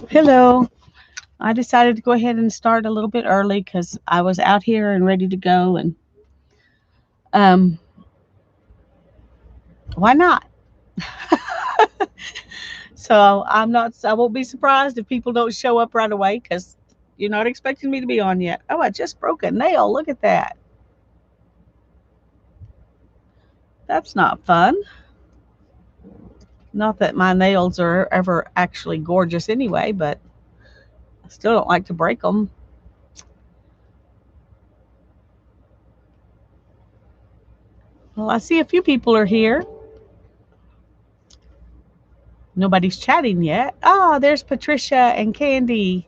Hello. I decided to go ahead and start a little bit early because I was out here and ready to go, and um, why not? So I'm not. I won't be surprised if people don't show up right away because you're not expecting me to be on yet. Oh, I just broke a nail. Look at that. That's not fun. Not that my nails are ever actually gorgeous anyway, but I still don't like to break them. Well, I see a few people are here. Nobody's chatting yet. Ah, there's Patricia and Candy.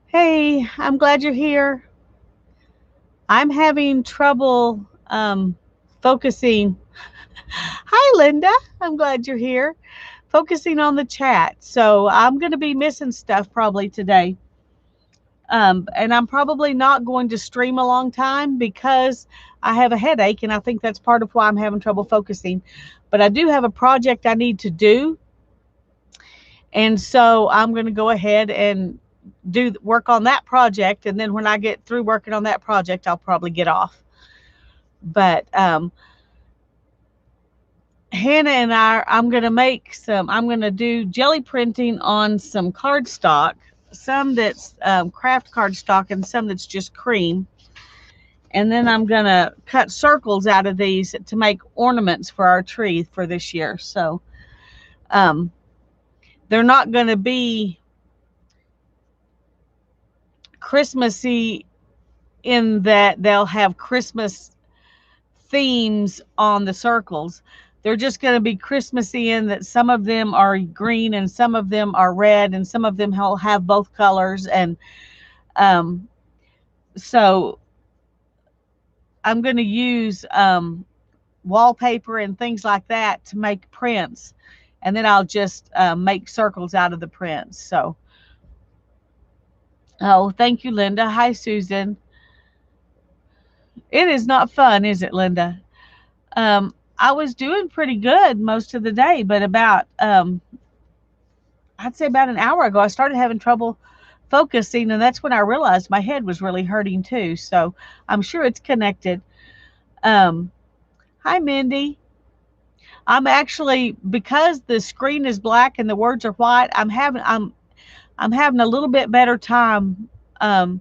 Hey, I'm glad you're here. I'm having trouble focusing. Hi, Linda. I'm glad you're here. Focusing on the chat. So I'm going to be missing stuff probably today. And I'm probably not going to stream a long time because I have a headache, and I think that's part of why I'm having trouble focusing. But I do have a project I need to do, and so I'm going to go ahead and do work on that project, and then when I get through working on that project, I'll probably get off. But Hannah and I'm going to I'm going to do jelly printing on some cardstock, some that's craft cardstock and some that's just cream. And then I'm going to cut circles out of these to make ornaments for our tree for this year. So um, they're not going to be Christmassy in that they'll have Christmas themes on the circles. They're just going to be Christmassy in that some of them are green and some of them are red and some of them will have both colors. And um, so I'm going to use wallpaper and things like that to make prints. And then I'll just make circles out of the prints. So, oh, thank you, Linda. Hi, Susan. It is not fun, is it, Linda? I was doing pretty good most of the day, but about I'd say about an hour ago, I started having trouble focusing, and that's when I realized my head was really hurting too. So I'm sure it's connected. Um, Hi, Mindy. I'm actually, because the screen is black and the words are white, I'm having a little bit better time um,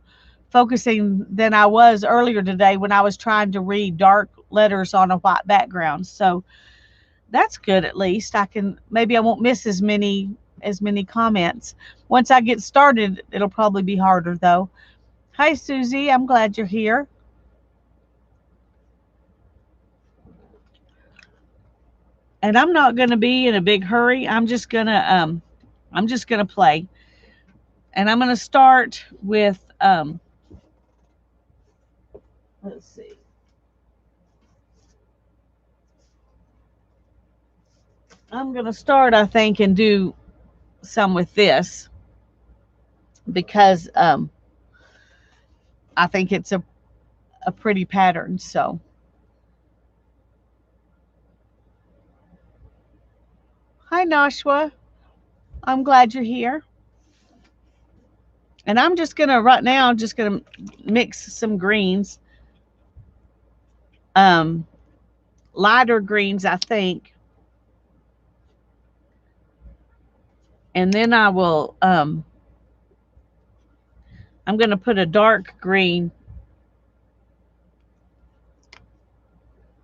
focusing than I was earlier today when I was trying to read dark letters on a white background. So that's good. At least I can, maybe I won't miss as many comments. Once I get started, it'll probably be harder though. Hi, Susie. I'm glad you're here. And I'm not going to be in a big hurry. I'm just going to play. And I'm going to start with let's see. I'm going to start, I think, and do some with this because I think it's a pretty pattern. So, hi, Nashua. I'm glad you're here. And I'm just going to, right now, I'm just going to mix some greens, um, lighter greens, I think. And then I'm going to put a dark green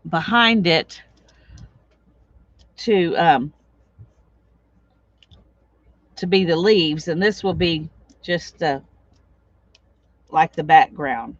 behind it to um, to be the leaves, and this will be just like the background.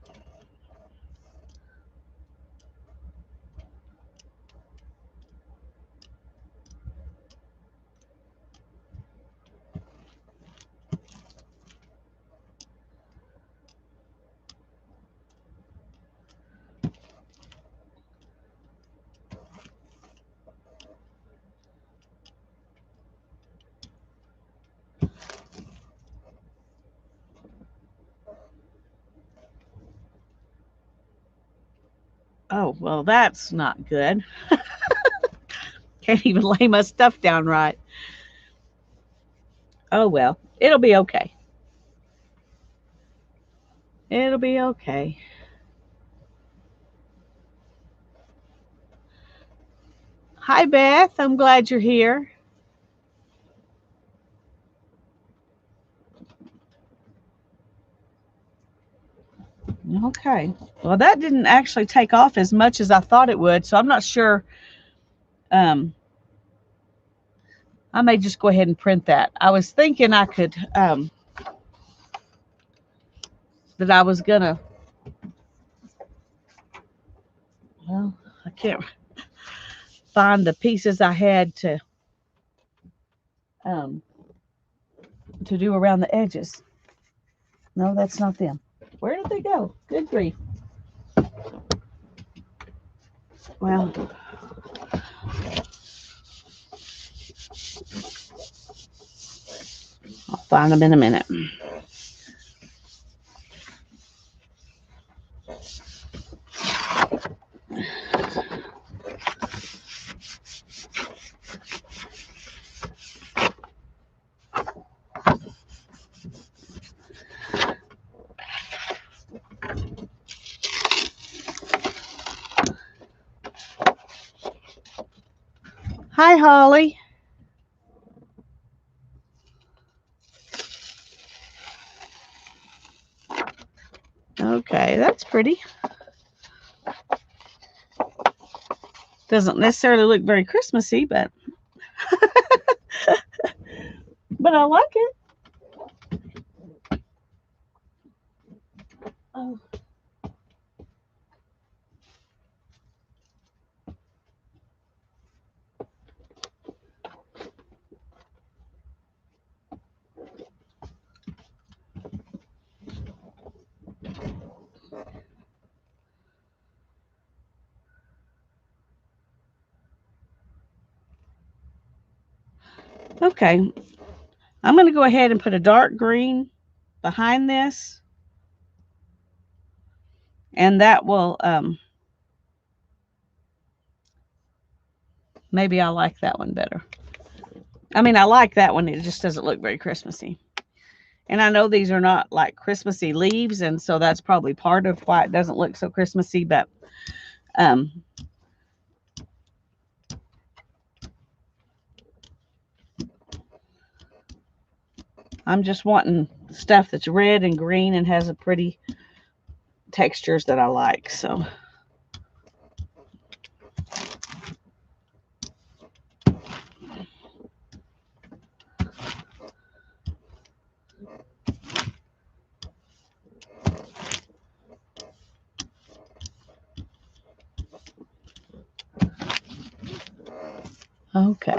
Oh, well, that's not good. Can't even lay my stuff down right. Oh, well. It'll be okay. It'll be okay. Hi, Beth. I'm glad you're here. Okay. Well, that didn't actually take off as much as I thought it would, so I'm not sure. Um, I may just go ahead and print that. I was thinking I could, that I was gonna, well, I can't find the pieces I had um, to do around the edges. No, that's not them. Where did they go? Good grief. Well, I'll find them in a minute. Hi, Holly. Okay, that's pretty. Doesn't necessarily look very Christmassy, but I like it. Oh. Okay, I'm going to go ahead and put a dark green behind this, and that will, maybe I like that one better. I mean, I like that one. It just doesn't look very Christmassy. And I know these are not like Christmassy leaves, and so that's probably part of why it doesn't look so Christmassy, but um, I'm just wanting stuff that's red and green and has a pretty textures that I like. So okay.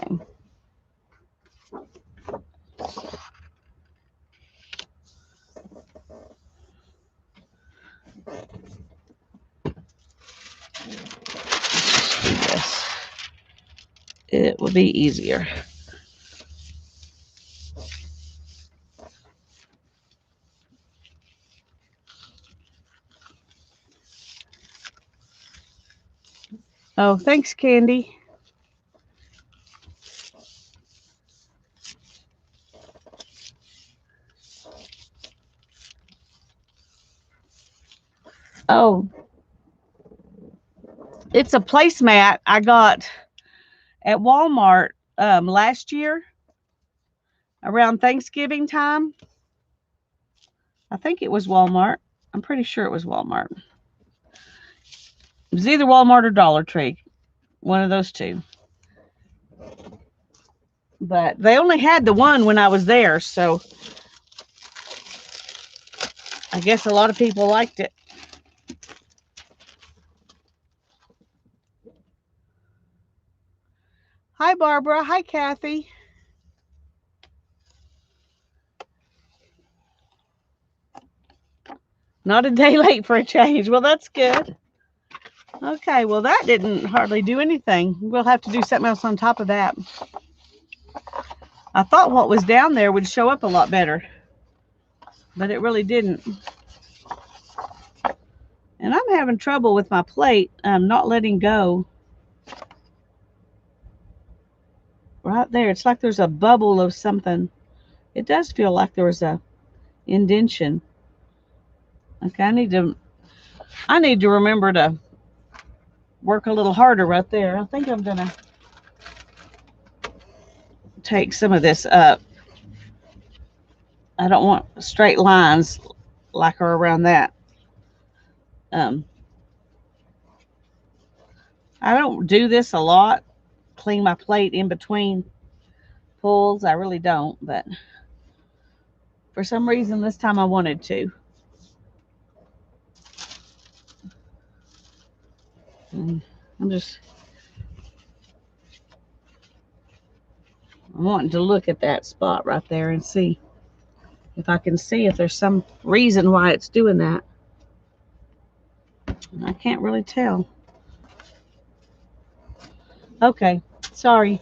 Yes. It will be easier. Oh, thanks, Candy. Oh, it's a placemat I got at Walmart last year around Thanksgiving time. I think it was Walmart. I'm pretty sure it was Walmart. It was either Walmart or Dollar Tree, one of those two. But they only had the one when I was there, so I guess a lot of people liked it. Hi, Barbara. Hi, Kathy. Not a day late for a change. Well, that's good. Okay, well, that didn't hardly do anything. We'll have to do something else on top of that. I thought what was down there would show up a lot better, but it really didn't. And I'm having trouble with my plate not letting go. Right there. It's like there's a bubble of something It does feel like there was a indentation. Okay, I need to remember to work a little harder right there. I think I'm gonna take some of this up. I don't want straight lines like are around that. Um, I don't do this a lot. Clean my plate in between pulls. I really don't, but for some reason this time I wanted to. I'm wanting to look at that spot right there and see if I can see if there's some reason why it's doing that. I can't really tell. Okay, sorry.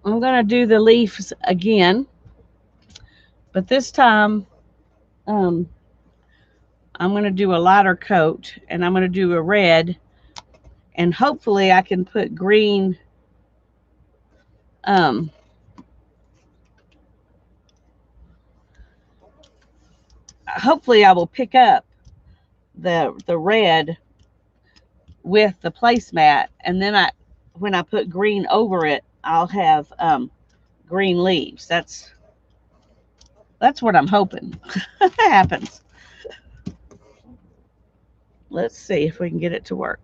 I'm going to do the leaves again, but this time um, I'm going to do a lighter coat, and I'm going to do a red, and hopefully I can put green. Um, Hopefully I will pick up the red with the placemat, and then when I put green over it, I'll have green leaves. That's what I'm hoping happens. Let's see if we can get it to work.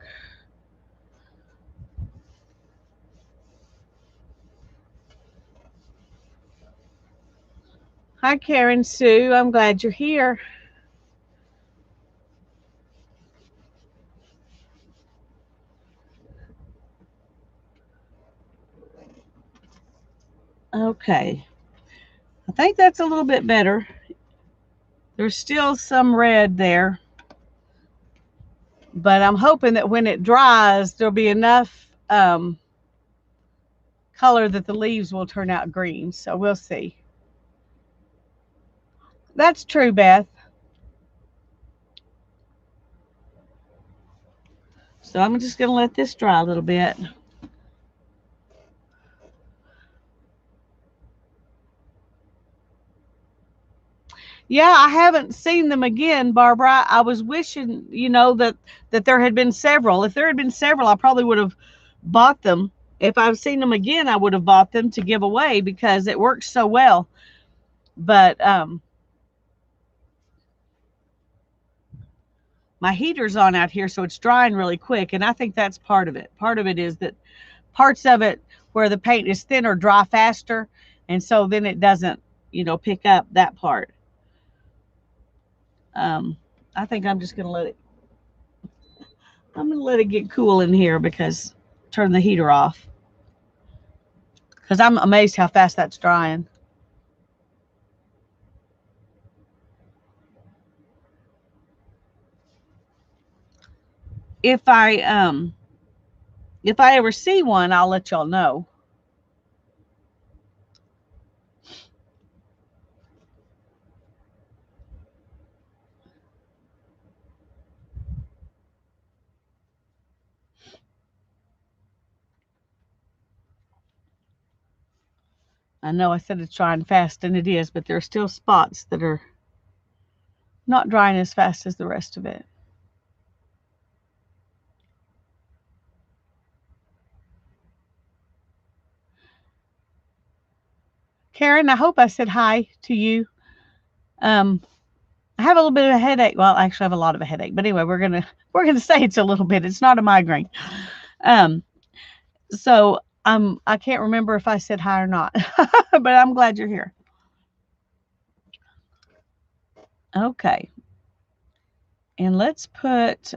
Hi, Karen Sue. I'm glad you're here. Okay. I think that's a little bit better. There's still some red there, but I'm hoping that when it dries, there'll be enough color that the leaves will turn out green. So we'll see. That's true, Beth. So I'm just going to let this dry a little bit. Yeah, I haven't seen them again, Barbara. I was wishing, that there had been several. If there had been several, I probably would have bought them. If I've seen them again, I would have bought them to give away because it works so well. But my heater's on out here, so it's drying really quick, and I think that's part of it. Part of it is that parts of it where the paint is thinner dry faster, and so then it doesn't, pick up that part. I think I'm just going to let it get cool in here because turn the heater off because I'm amazed how fast that's drying. If I ever see one, I'll let y'all know. I know I said it's drying fast, and it is, but there are still spots that are not drying as fast as the rest of it. Karen, I hope I said hi to you. I have a little bit of a headache. Well, actually, I have a lot of a headache. But anyway, we're gonna say it's a little bit. It's not a migraine. Um, so I can't remember if I said hi or not, but I'm glad you're here. Okay, and let's put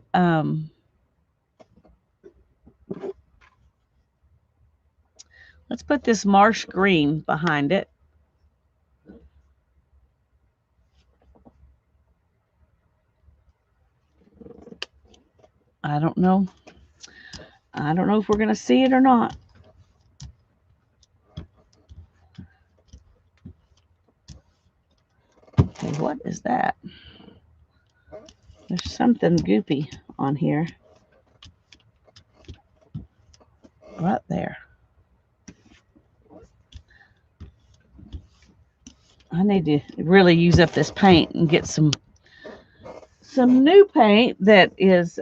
this marsh green behind it. I don't know. I don't know if we're going to see it or not. Okay, what is that? There's something goopy on here. right there. I need to really use up this paint and get some new paint that is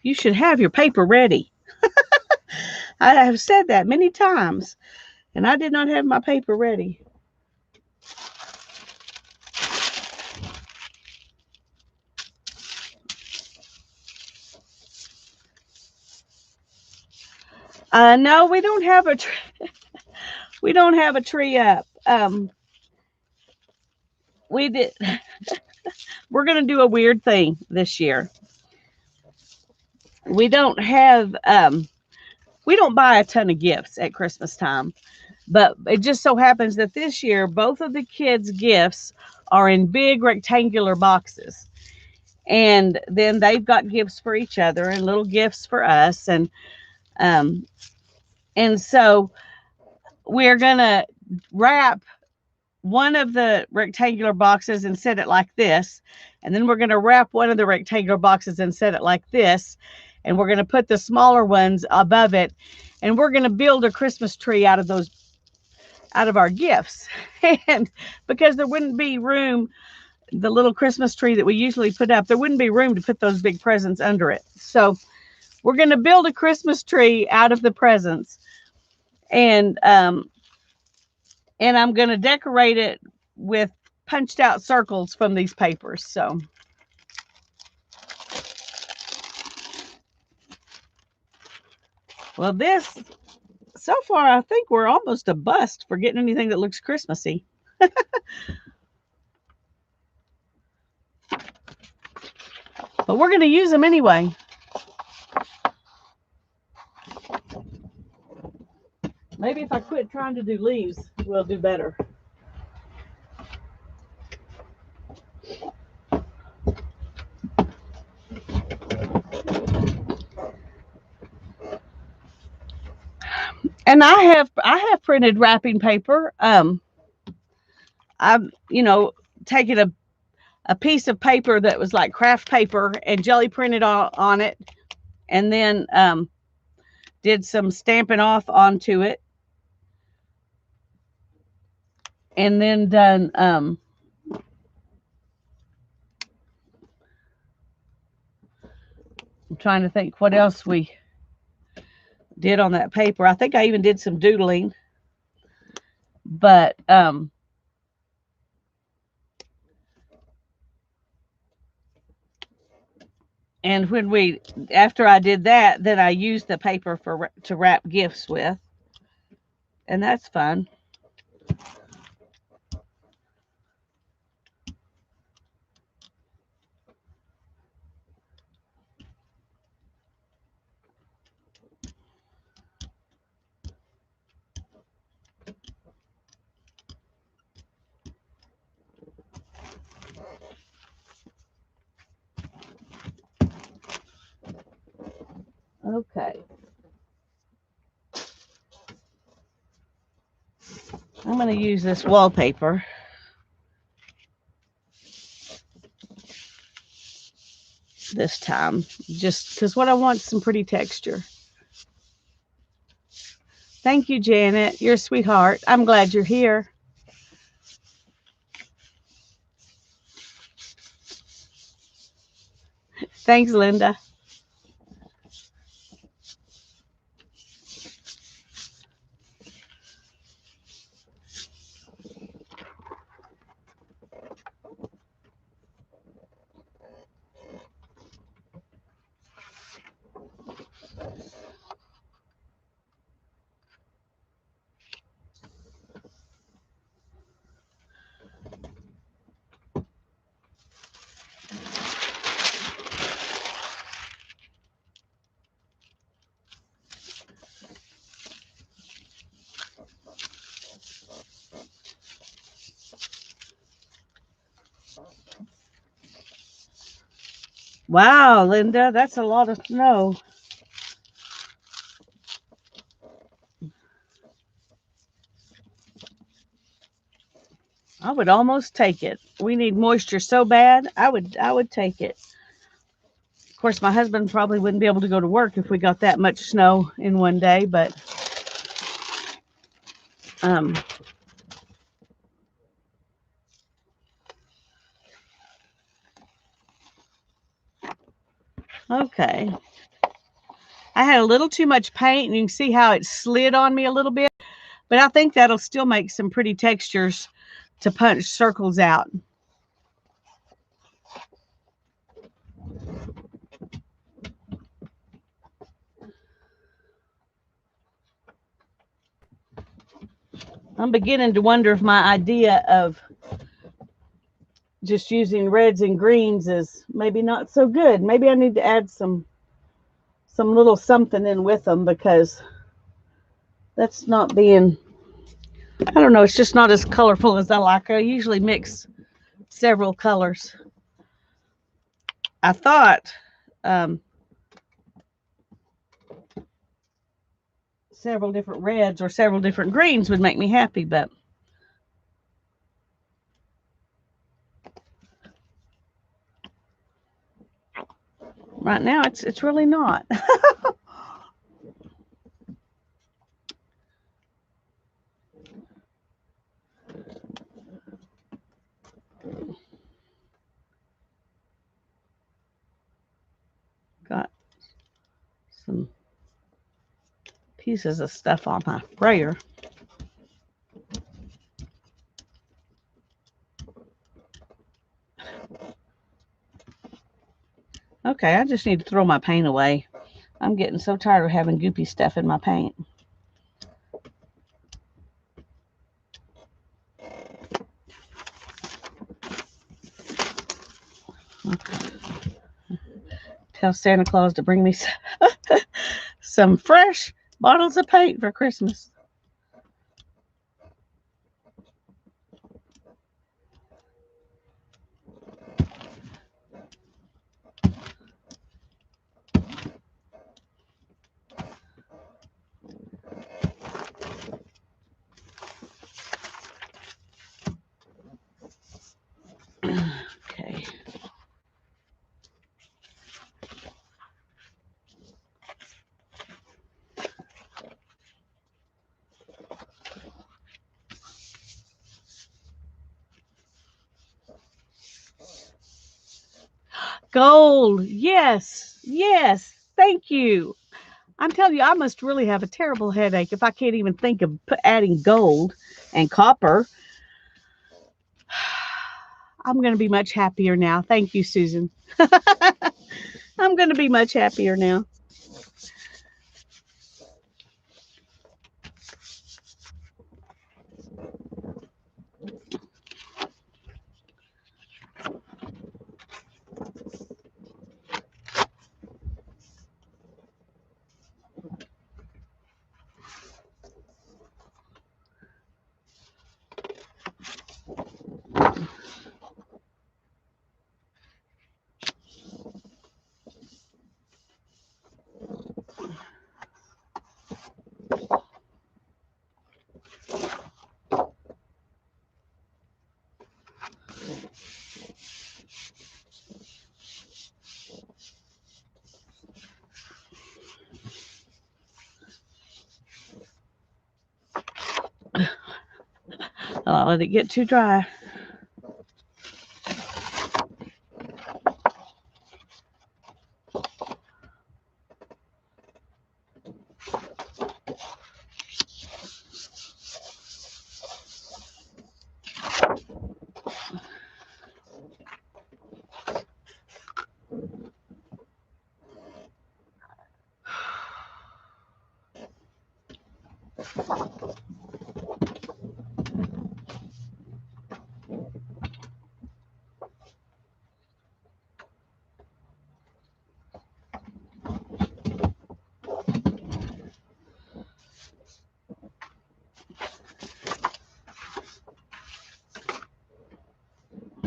you should have your paper ready. I have said that many times, and I did not have my paper ready. No, we don't have a we don't have a tree up. We did. We're gonna do a weird thing this year. We don't have we don't buy a ton of gifts at Christmas time, but it just so happens that this year both of the kids' gifts are in big rectangular boxes. And then they've got gifts for each other and little gifts for us, um and so we're gonna wrap one of the rectangular boxes and set it like this, and then we're going to wrap one of the rectangular boxes and set it like this, and we're going to put the smaller ones above it, and we're going to build a Christmas tree out of our gifts. And because there wouldn't be room, the little Christmas tree that we usually put up, there wouldn't be room to put those big presents under it. So we're going to build a Christmas tree out of the presents, and I'm going to decorate it with punched out circles from these papers. So well, this so far I think we're almost a bust for getting anything that looks Christmassy. But we're going to use them anyway. Maybe if I quit trying to do leaves, we'll do better. And I have printed wrapping paper. I've taken a piece of paper that was like craft paper and jelly printed on it, and then did some stamping off onto it, and then done I'm trying to think what else we did on that paper. I think I even did some doodling, but and after I did that, then I used the paper to wrap gifts with, and that's fun. Okay. I'm going to use this wallpaper. This time, just because what I want is some pretty texture. Thank you, Janet. You're a sweetheart. I'm glad you're here. Thanks, Linda. Wow, Linda, that's a lot of snow. I would almost take it. We need moisture so bad. I would take it. Of course, my husband probably wouldn't be able to go to work if we got that much snow in one day, but um, okay. I had a little too much paint, and you can see how it slid on me a little bit, but I think that'll still make some pretty textures to punch circles out. I'm beginning to wonder if my idea of just using reds and greens is maybe not so good. Maybe I need to add some little something in with them, because that's not being, I don't know, it's just not as colorful as I like. I usually mix several colors. I thought several different reds or several different greens would make me happy, but right now it's really not. Got some pieces of stuff on my sprayer. Okay, I just need to throw my paint away. I'm getting so tired of having goopy stuff in my paint. Okay. Tell Santa Claus to bring me some fresh bottles of paint for Christmas. Okay. Gold. Yes. Yes. Thank you. I'm telling you, I must really have a terrible headache if I can't even think of adding gold and copper. I'm going to be much happier now. Thank you, Susan. I'm going to be much happier now. I'll let it get too dry.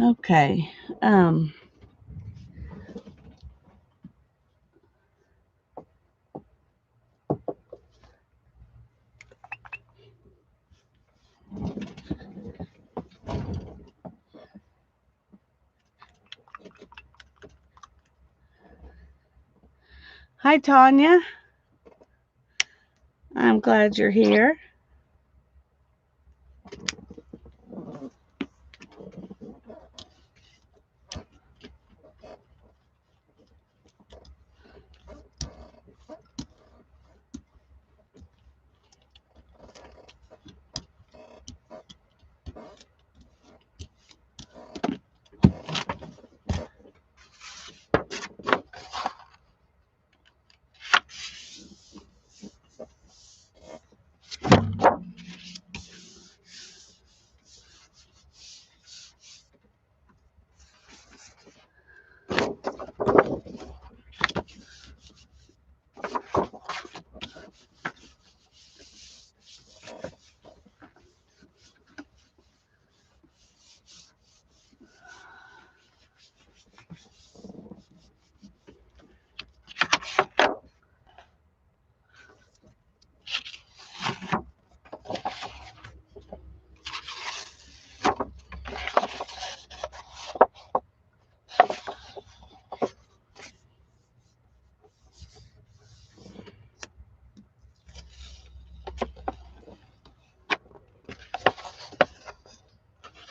Okay. Hi, Tanya. I'm glad you're here.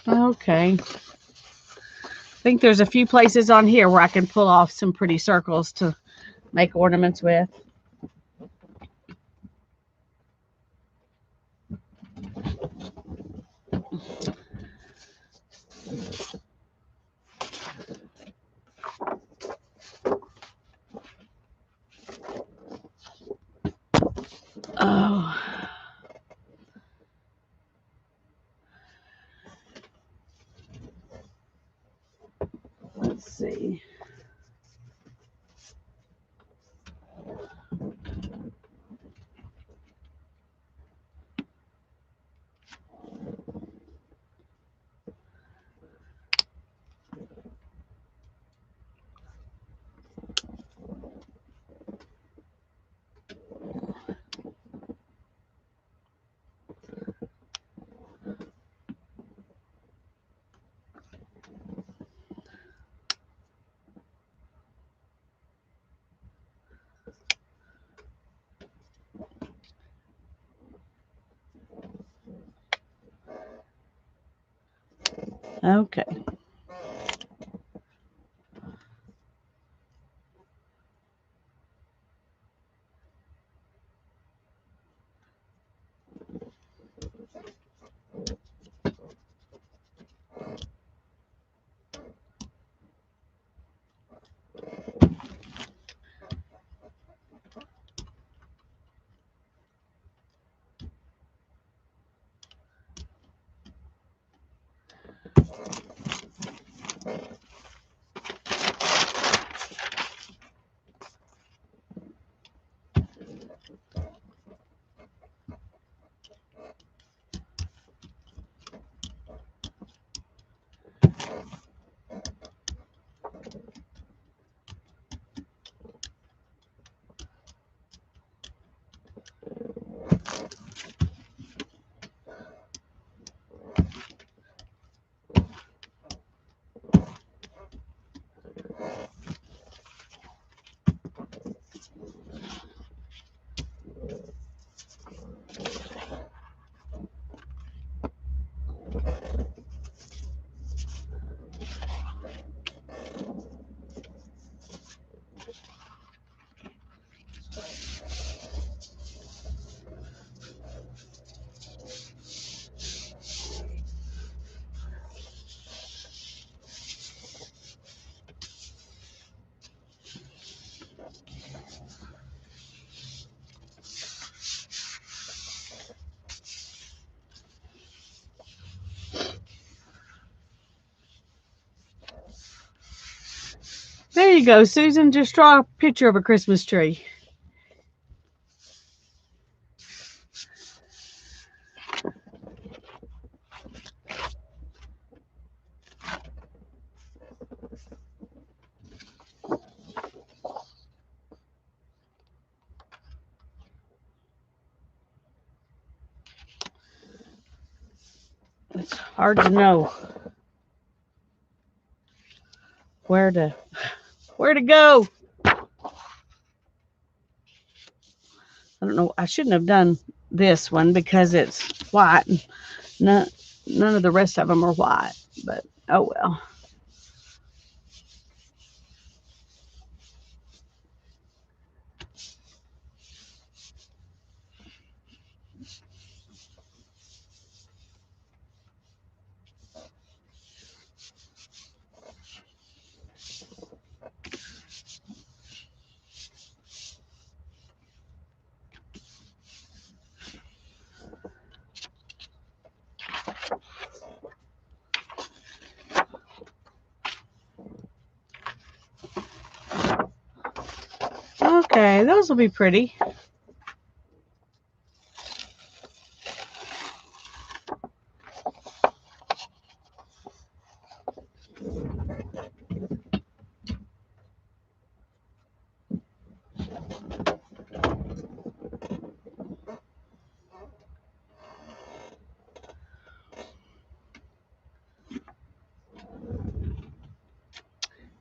Okay. I think there's a few places on here where I can pull off some pretty circles to make ornaments with. Oh, let's see. Okay. There you go, Susan. Just draw a picture of a Christmas tree. It's hard to know where to go. don't know. I shouldn't have done this one because it's white. None, none of the rest of them are white, but oh well. Okay, those will be pretty.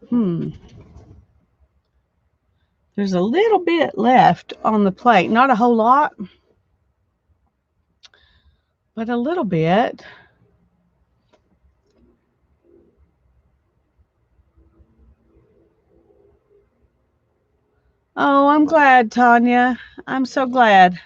Hmm. There's a little bit left on the plate. Not a whole lot, but a little bit. Oh, I'm glad, Tanya. I'm so glad.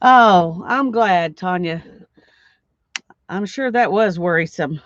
Oh, I'm glad, Tanya. I'm sure that was worrisome.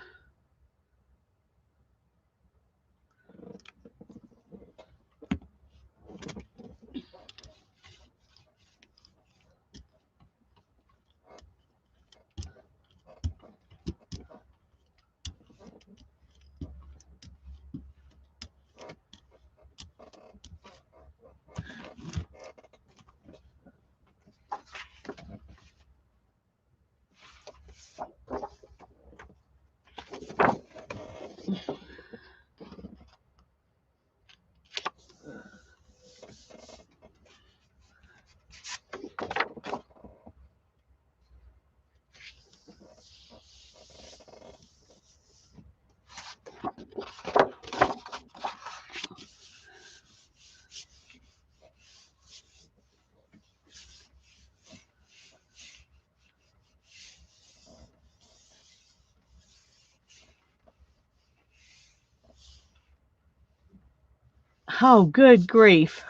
Oh, good grief.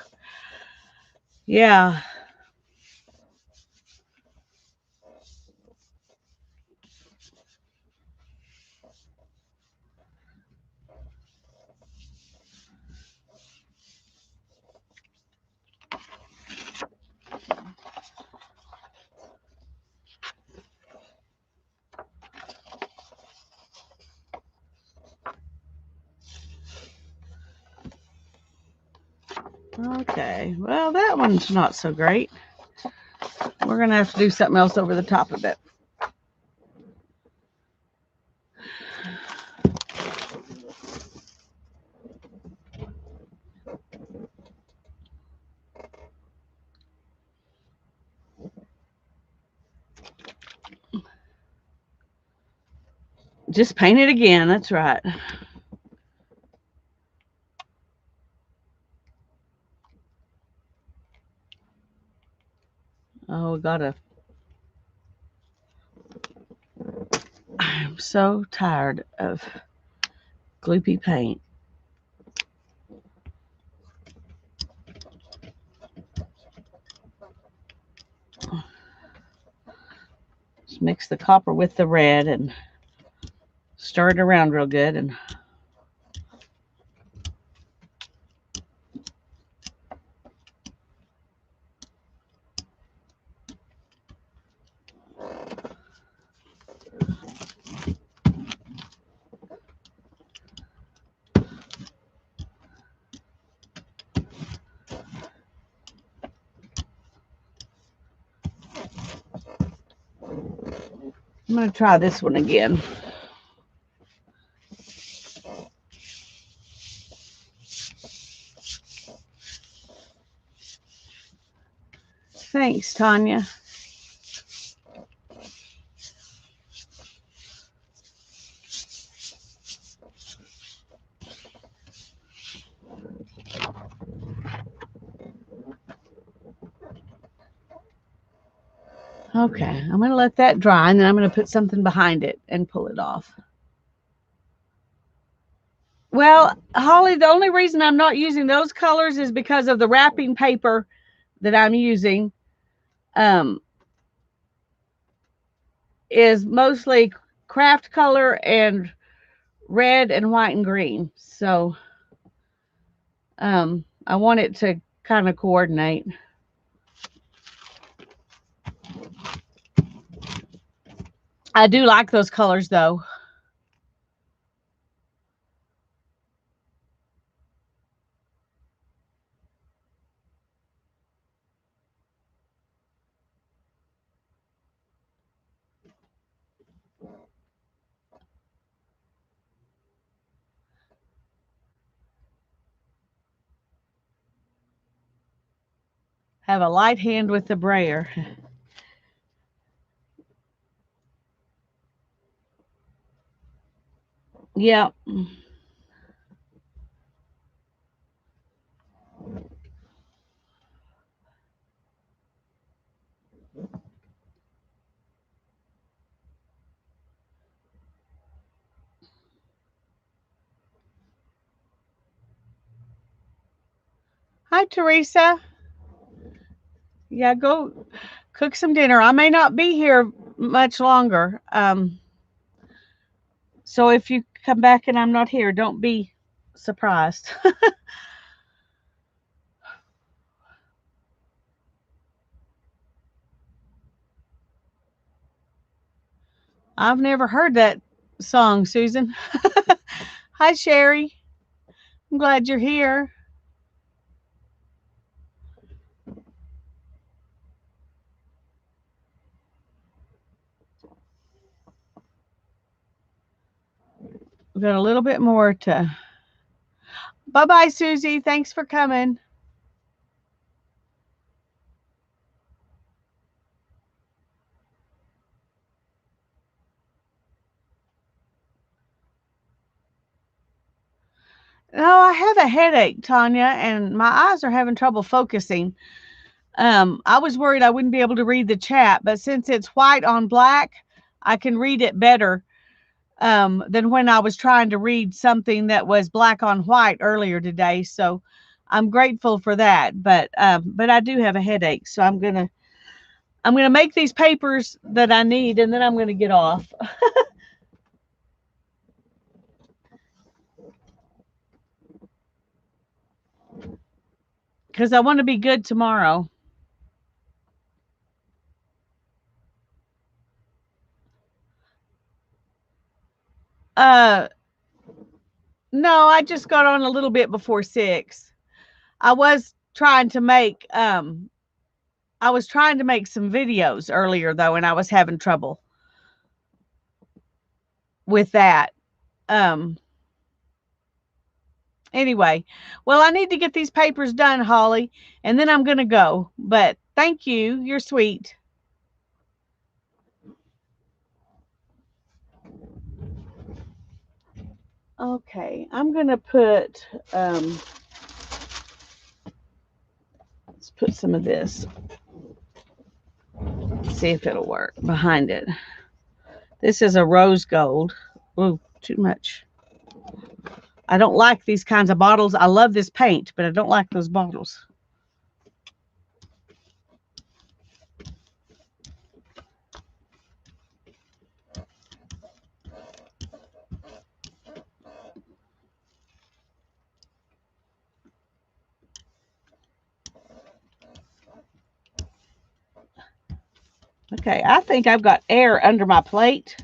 Yeah. Okay. Well, that one's not so great. We're going to have to do something else over the top of it. Just paint it again. That's right. Oh, we got to. I'm so tired of gloopy paint. Just mix the copper with the red and stir it around real good. And I'm going to try this one again. Thanks, Tanya. Okay, I'm going to let that dry, and then I'm going to put something behind it and pull it off. Well, Holly, the only reason I'm not using those colors is because of the wrapping paper that I'm using. Is mostly craft color and red and white and green. So I want it to kind of coordinate. I do like those colors though. Have a light hand with the brayer. Yep. Hi, Teresa. Yeah, go cook some dinner. I may not be here much longer. So if you come back and I'm not here, don't be surprised. I've never heard that song, Susan. Hi, Sherry. I'm glad you're here. We've got a little bit more to. Bye bye, Susie. Thanks for coming. No, I have a headache, Tanya, and my eyes are having trouble focusing. I was worried I wouldn't be able to read the chat, but since it's white on black, I can read it better than when I was trying to read something that was black on white earlier today. So I'm grateful for that. But I do have a headache, so I'm gonna make these papers that I need, and then I'm gonna get off because I want to be good tomorrow. Uh, no, I just got on a little bit before 6. I was trying to make I was trying to make some videos earlier though, and I was having trouble with that. Um anyway, well, I need to get these papers done, Holly, and then I'm going to go. But thank you. You're sweet. Okay, I'm going to put let's put some of this. See if it'll work behind it. This is a rose gold. Oh, too much. I don't like these kinds of bottles. I love this paint, but I don't like those bottles. Okay, I think I've got air under my plate.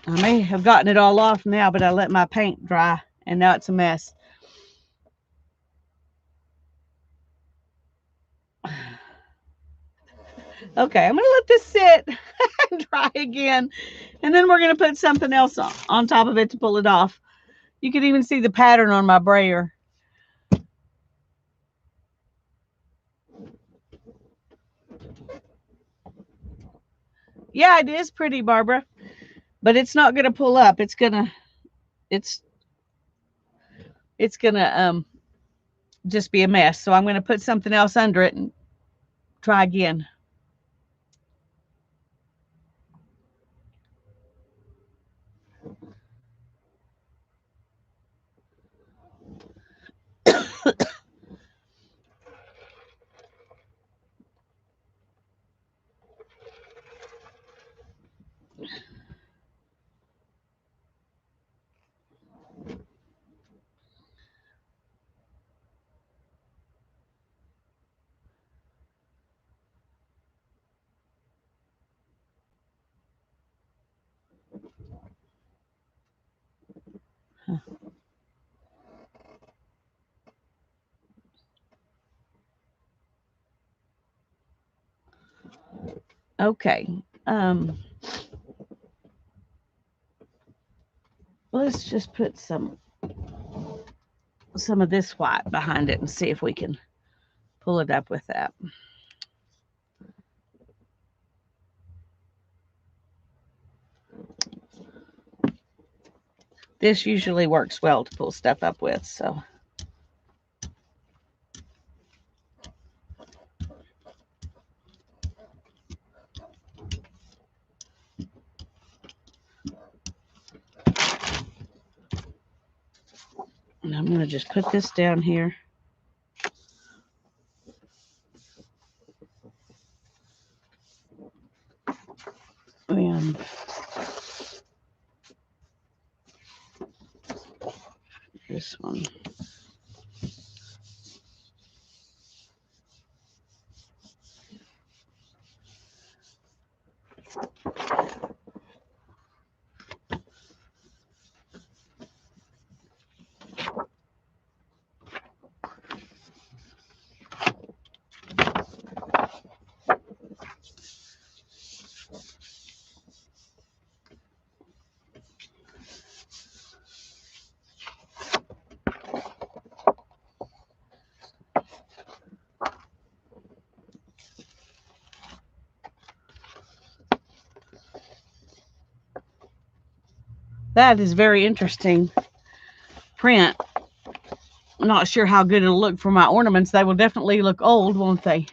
I may have gotten it all off now, but I let my paint dry, and now it's a mess. Okay, I'm going to let this sit and dry again. And then we're going to put something else on top of it to pull it off. You can even see the pattern on my brayer. Yeah, it is pretty, Barbara, but it's not going to pull up. It's it's going to just be a mess. So I'm going to put something else under it and try again. Okay. Let's just put some of this white behind it and see if we can pull it up with that. This usually works well to pull stuff up with, so. And I'm going to just put this down here. And this one. That is very interesting print. I'm not sure how good it'll look for my ornaments. They will definitely look old, won't they?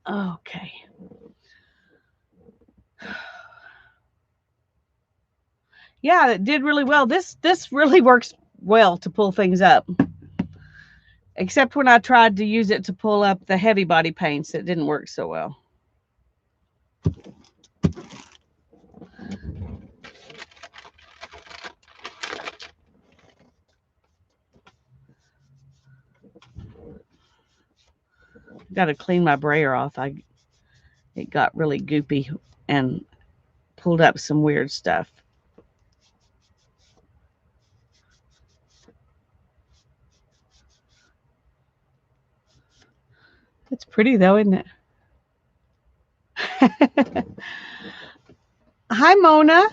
Okay. Yeah, it did really well. This really works well to pull things up. Except when I tried to use it to pull up the heavy body paints, it didn't work so well. Got to clean my brayer off. It got really goopy and pulled up some weird stuff. It's pretty though, isn't it? Hi, Mona.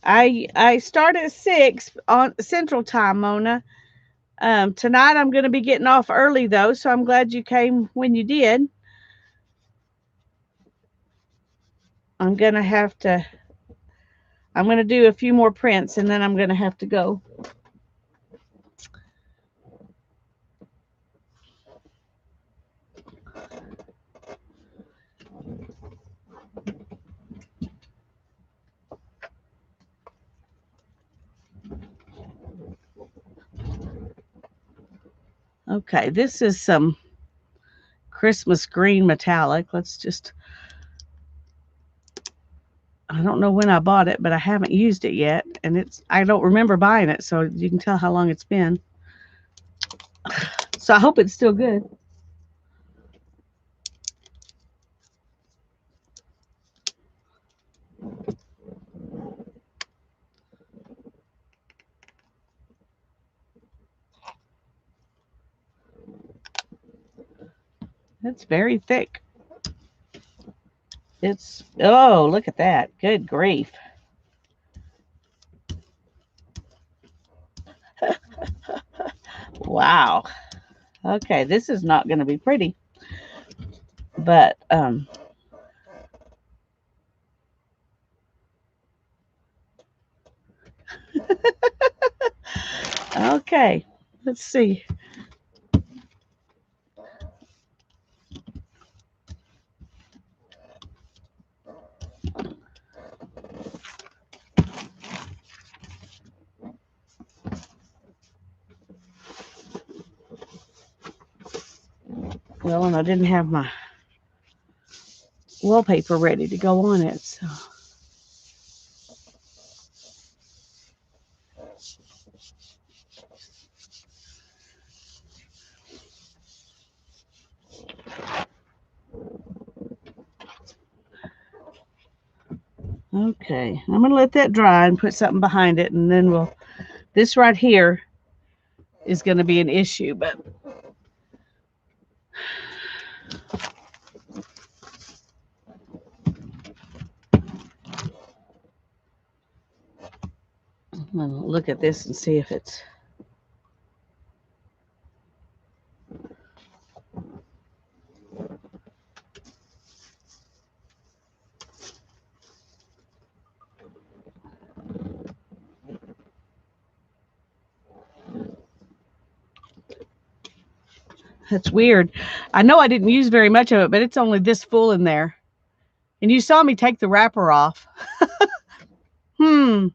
I start at 6 on Central Time, Mona. Tonight I'm going to be getting off early though, so I'm glad you came when you did. I'm going to do a few more prints and then I'm going to have to go. Okay, this is some Christmas green metallic. Let's just I don't know when I bought it, but I haven't used it yet. And I don't remember buying it, so you can tell how long it's been. So I hope it's still good. It's very thick. Oh, look at that. Good grief. Wow. Okay, this is not going to be pretty. But, okay, let's see. Well, and I didn't have my wallpaper ready to go on it, so. Okay, I'm going to let that dry and put something behind it, and then this right here is going to be an issue, but I'm going to look at this and see if it's. That's weird. I know I didn't use very much of it, but it's only this full in there. And you saw me take the wrapper off. Hmm.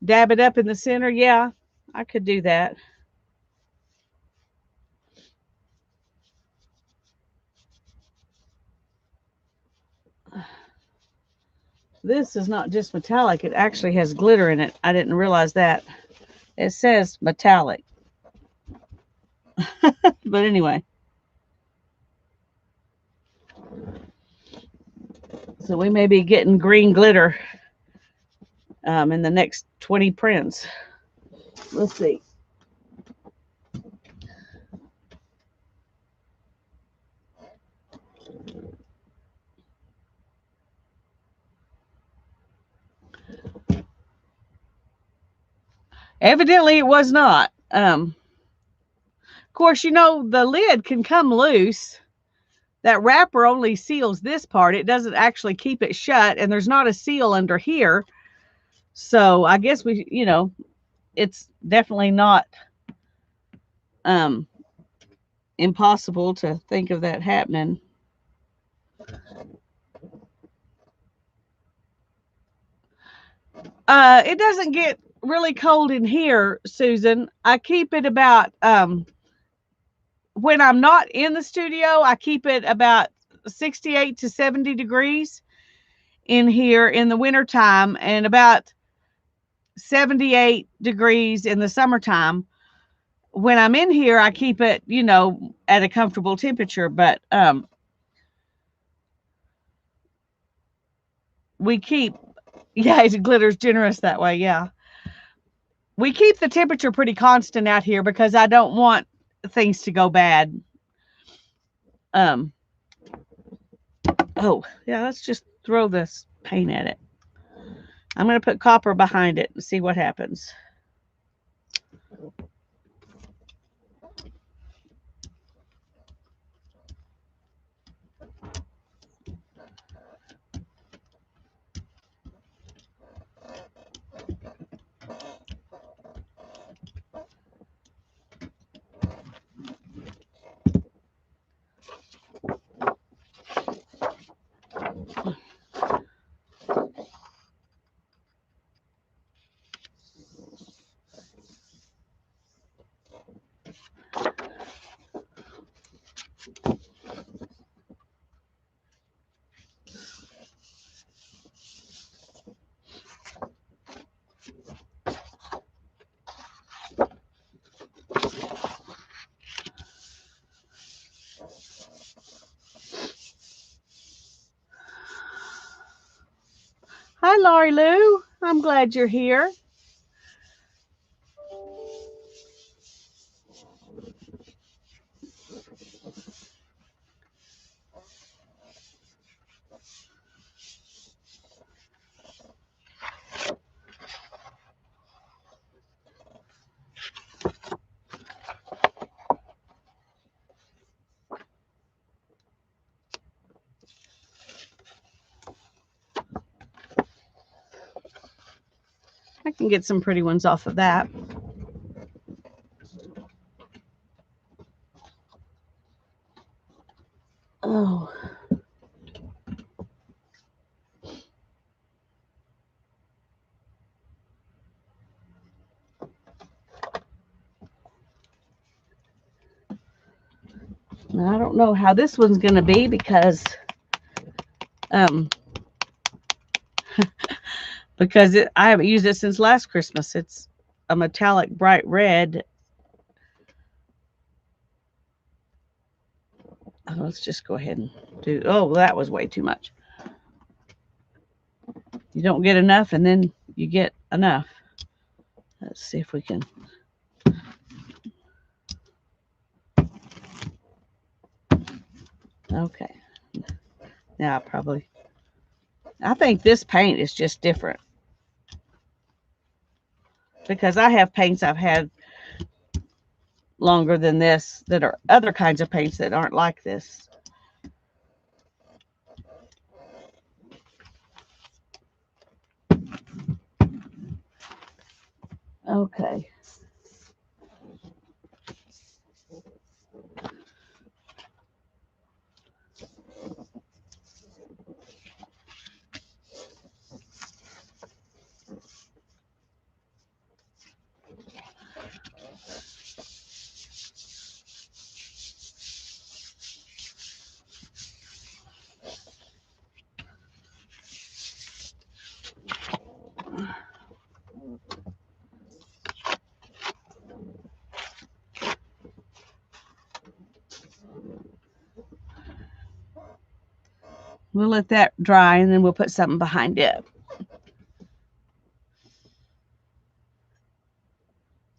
Dab it up in the center. Yeah, I could do that. This is not just metallic. It actually has glitter in it. I didn't realize that. It says metallic. But anyway. So we may be getting green glitter in the next 20 prints. Let's see. Evidently, it was not. Of course, the lid can come loose. That wrapper only seals this part. It doesn't actually keep it shut, and there's not a seal under here. So I guess it's definitely not impossible to think of that happening. It doesn't get really cold in here, Susan. I keep it about when I'm not in the studio, I keep it about 68 to 70 degrees in here in the wintertime and about 78 degrees in the summertime. When I'm in here, I keep it, at a comfortable temperature, but we keep, yeah, it glitters generous that way. Yeah. We keep the temperature pretty constant out here because I don't want things to go bad. Oh, yeah, let's just throw this paint at it. I'm going to put copper behind it and see what happens. Hi, Laurie Lou. I'm glad you're here. I can get some pretty ones off of that. Oh, I don't know how this one's going to be because um I haven't used it since last Christmas. It's a metallic bright red. Let's just go ahead and do. Oh, that was way too much. You don't get enough, and then you get enough. Let's see if we can. Okay. Now I think this paint is just different because I have paints I've had longer than this that are other kinds of paints that aren't like this. Okay. We'll let that dry and then we'll put something behind it.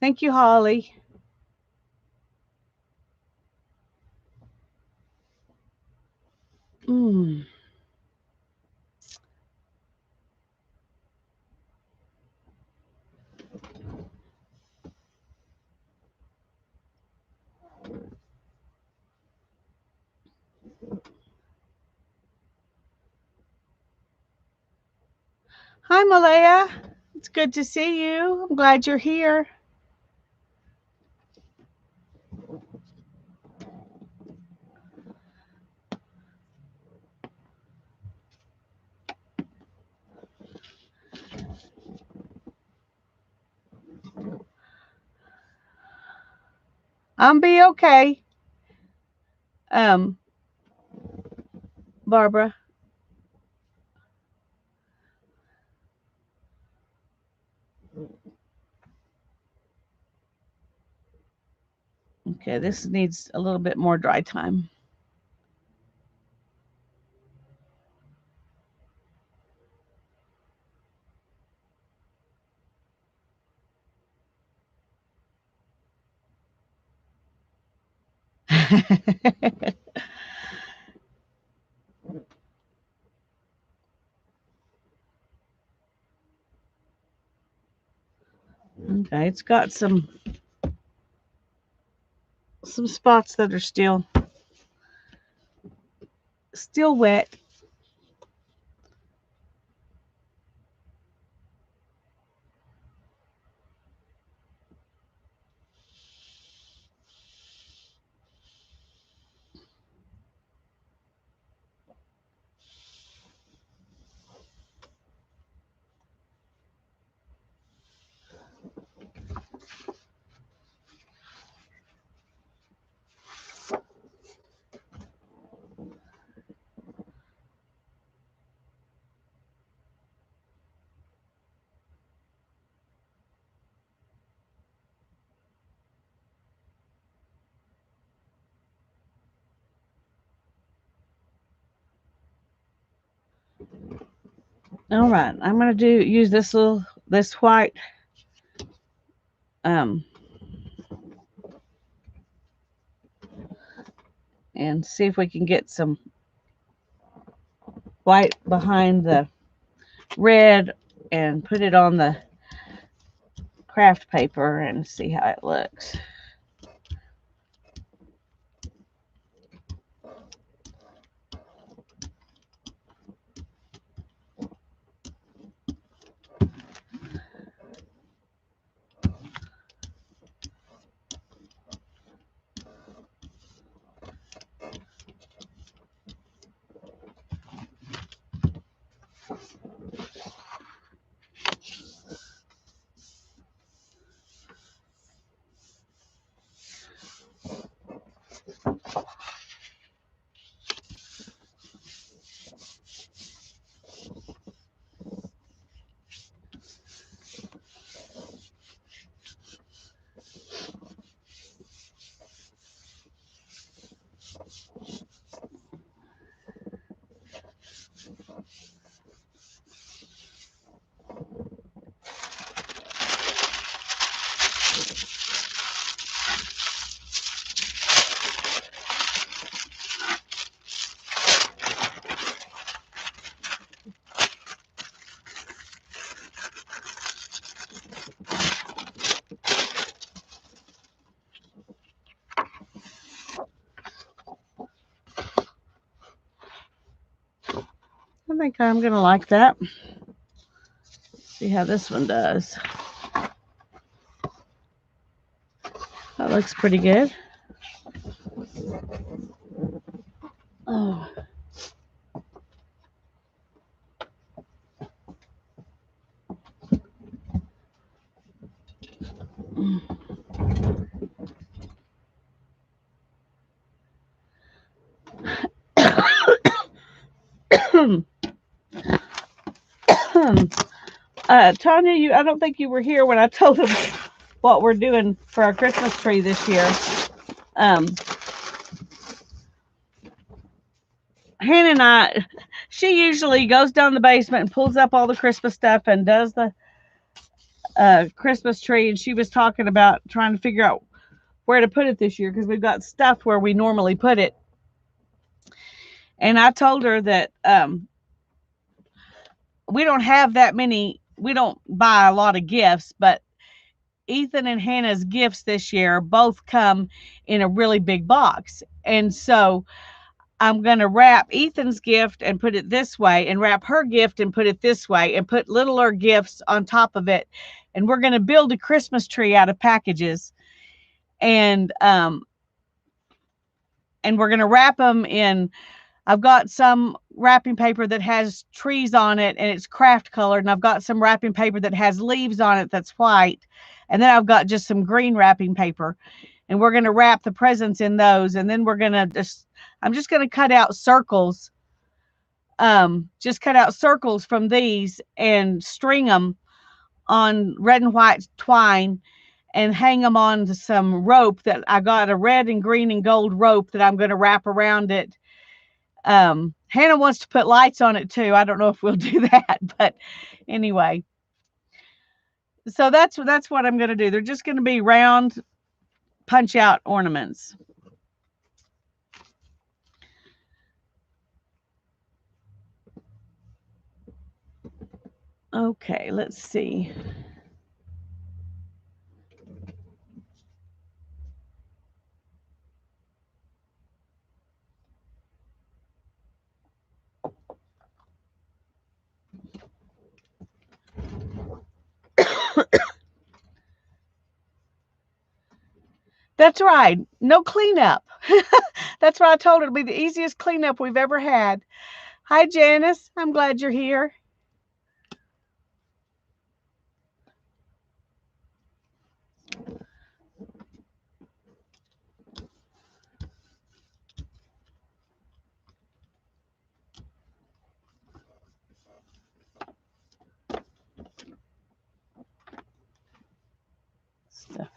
Thank you, Holly. Mm. Hi, Malaya. It's good to see you. I'm glad you're here. I'm be okay. Um, Barbara. Okay, this needs a little bit more dry time. Okay, it's got some spots that are still wet. All right, I'm gonna use this white um and see if we can get some white behind the red and put it on the craft paper and see how it looks. I think I'm gonna like that. See how this one does. That looks pretty good. Oh. Tanya, I don't think you were here when I told them what we're doing for our Christmas tree this year. Um, Hannah and I, she usually goes down the basement and pulls up all the Christmas stuff and does the Christmas tree. And she was talking about trying to figure out where to put it this year because we've got stuff where we normally put it. And I told her that we don't have that many, we don't buy a lot of gifts, but Ethan and Hannah's gifts this year both come in a really big box. And so I'm going to wrap Ethan's gift and put it this way, and wrap her gift and put it this way, and put littler gifts on top of it. And we're going to build a Christmas tree out of packages. And we're going to wrap them in. I've got some wrapping paper that has trees on it and it's craft colored, and I've got some wrapping paper that has leaves on it that's white. And then I've got just some green wrapping paper. And we're going to wrap the presents in those. And then I'm just going to cut out circles. Just cut out circles from these and string them on red and white twine and hang them on to some rope that I got, a red and green and gold rope that I'm going to wrap around it. Hannah wants to put lights on it too. I don't know if we'll do that, but anyway. So that's what I'm going to do. They're just going to be round punch out ornaments. Okay, let's see. That's right. No cleanup. That's what I told her. It'll be the easiest cleanup we've ever had. Hi, Janice. I'm glad you're here. Stuff.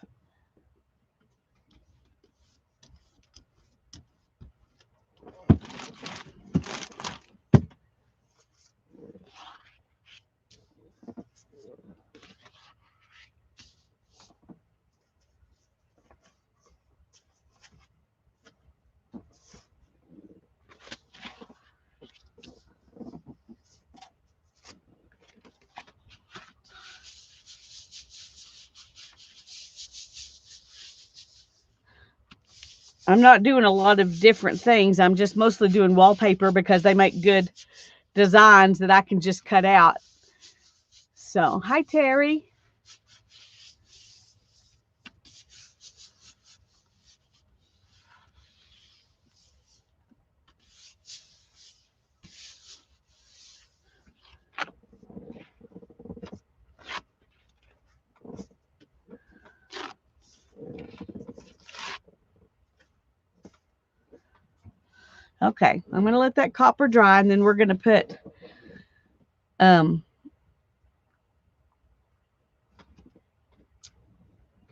I'm not doing a lot of different things. I'm just mostly doing wallpaper because they make good designs that I can just cut out. So, hi, Terry. Okay, I'm going to let that copper dry, and then we're going to um,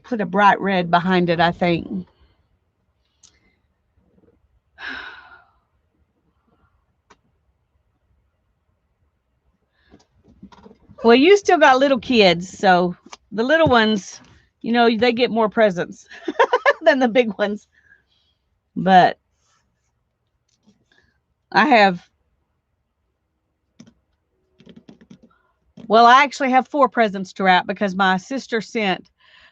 put a bright red behind it, I think. Well, you still got little kids, so the little ones, you know, they get more presents than the big ones. But I have, well, I actually have 4 presents to wrap because my sister sent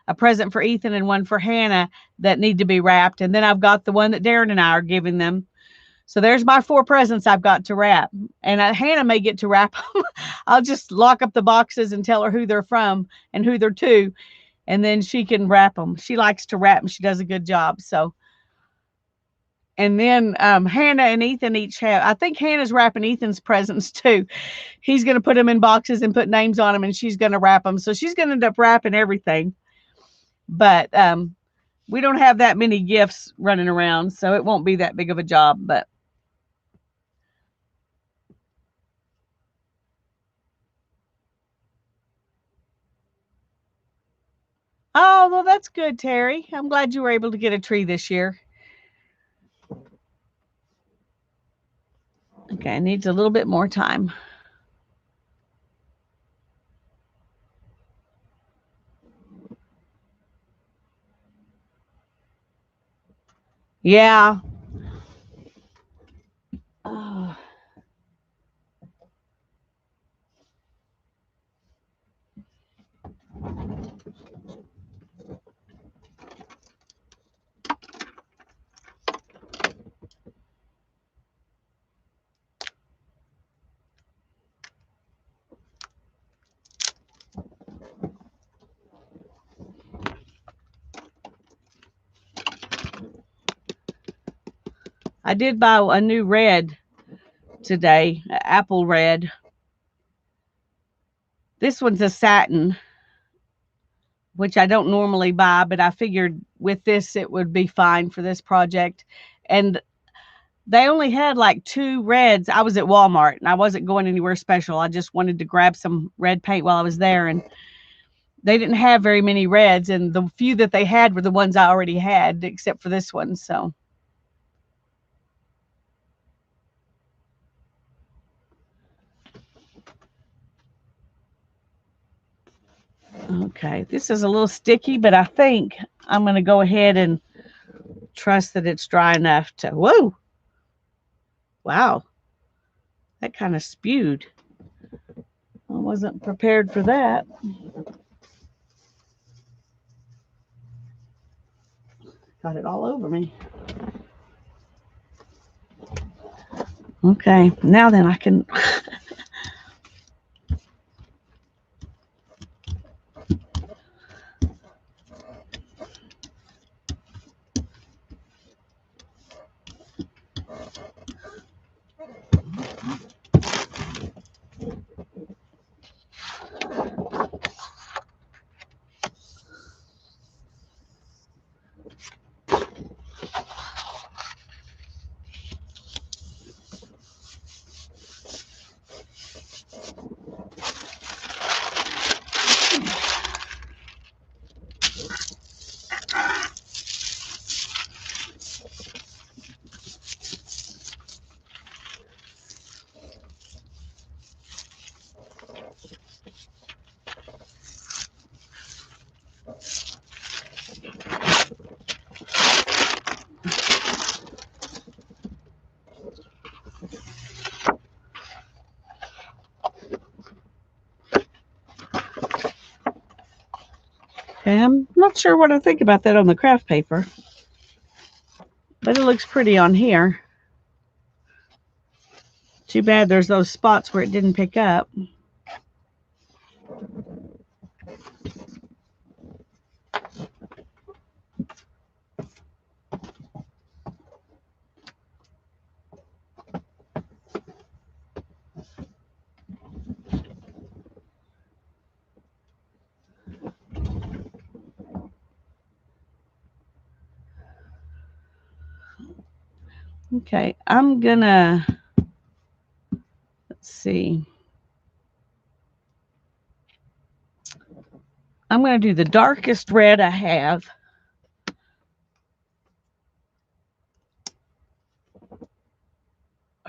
a present for Ethan and one for Hannah that need to be wrapped. And then I've got the one that Darren and I are giving them. So there's my 4 presents I've got to wrap. And Hannah may get to wrap them. I'll just lock up the boxes and tell her who they're from and who they're to. And then she can wrap them. She likes to wrap and she does a good job. So, and then Hannah and Ethan each have, I think Hannah's wrapping Ethan's presents too. He's going to put them in boxes and put names on them, and she's going to wrap them. So she's going to end up wrapping everything. But we don't have that many gifts running around, so it won't be that big of a job. But oh, well, that's good, Terry. I'm glad you were able to get a tree this year. Okay, it needs a little bit more time. Yeah. Oh. I did buy a new red today, apple red. This one's a satin, which I don't normally buy, but I figured with this it would be fine for this project. And they only had like 2 reds. I was at Walmart and I wasn't going anywhere special. I just wanted to grab some red paint while I was there, and they didn't have very many reds, and the few that they had were the ones I already had, except for this one. So okay, this is a little sticky, but I think I'm going to go ahead and trust that it's dry enough to, whoa, wow, that kind of spewed. I wasn't prepared for that. Got it all over me. Okay, now then I can. Okay, I'm not sure what I think about that on the craft paper. But it looks pretty on here. Too bad there's those spots where it didn't pick up. Okay, I'm gonna, let's see. I'm gonna do the darkest red I have.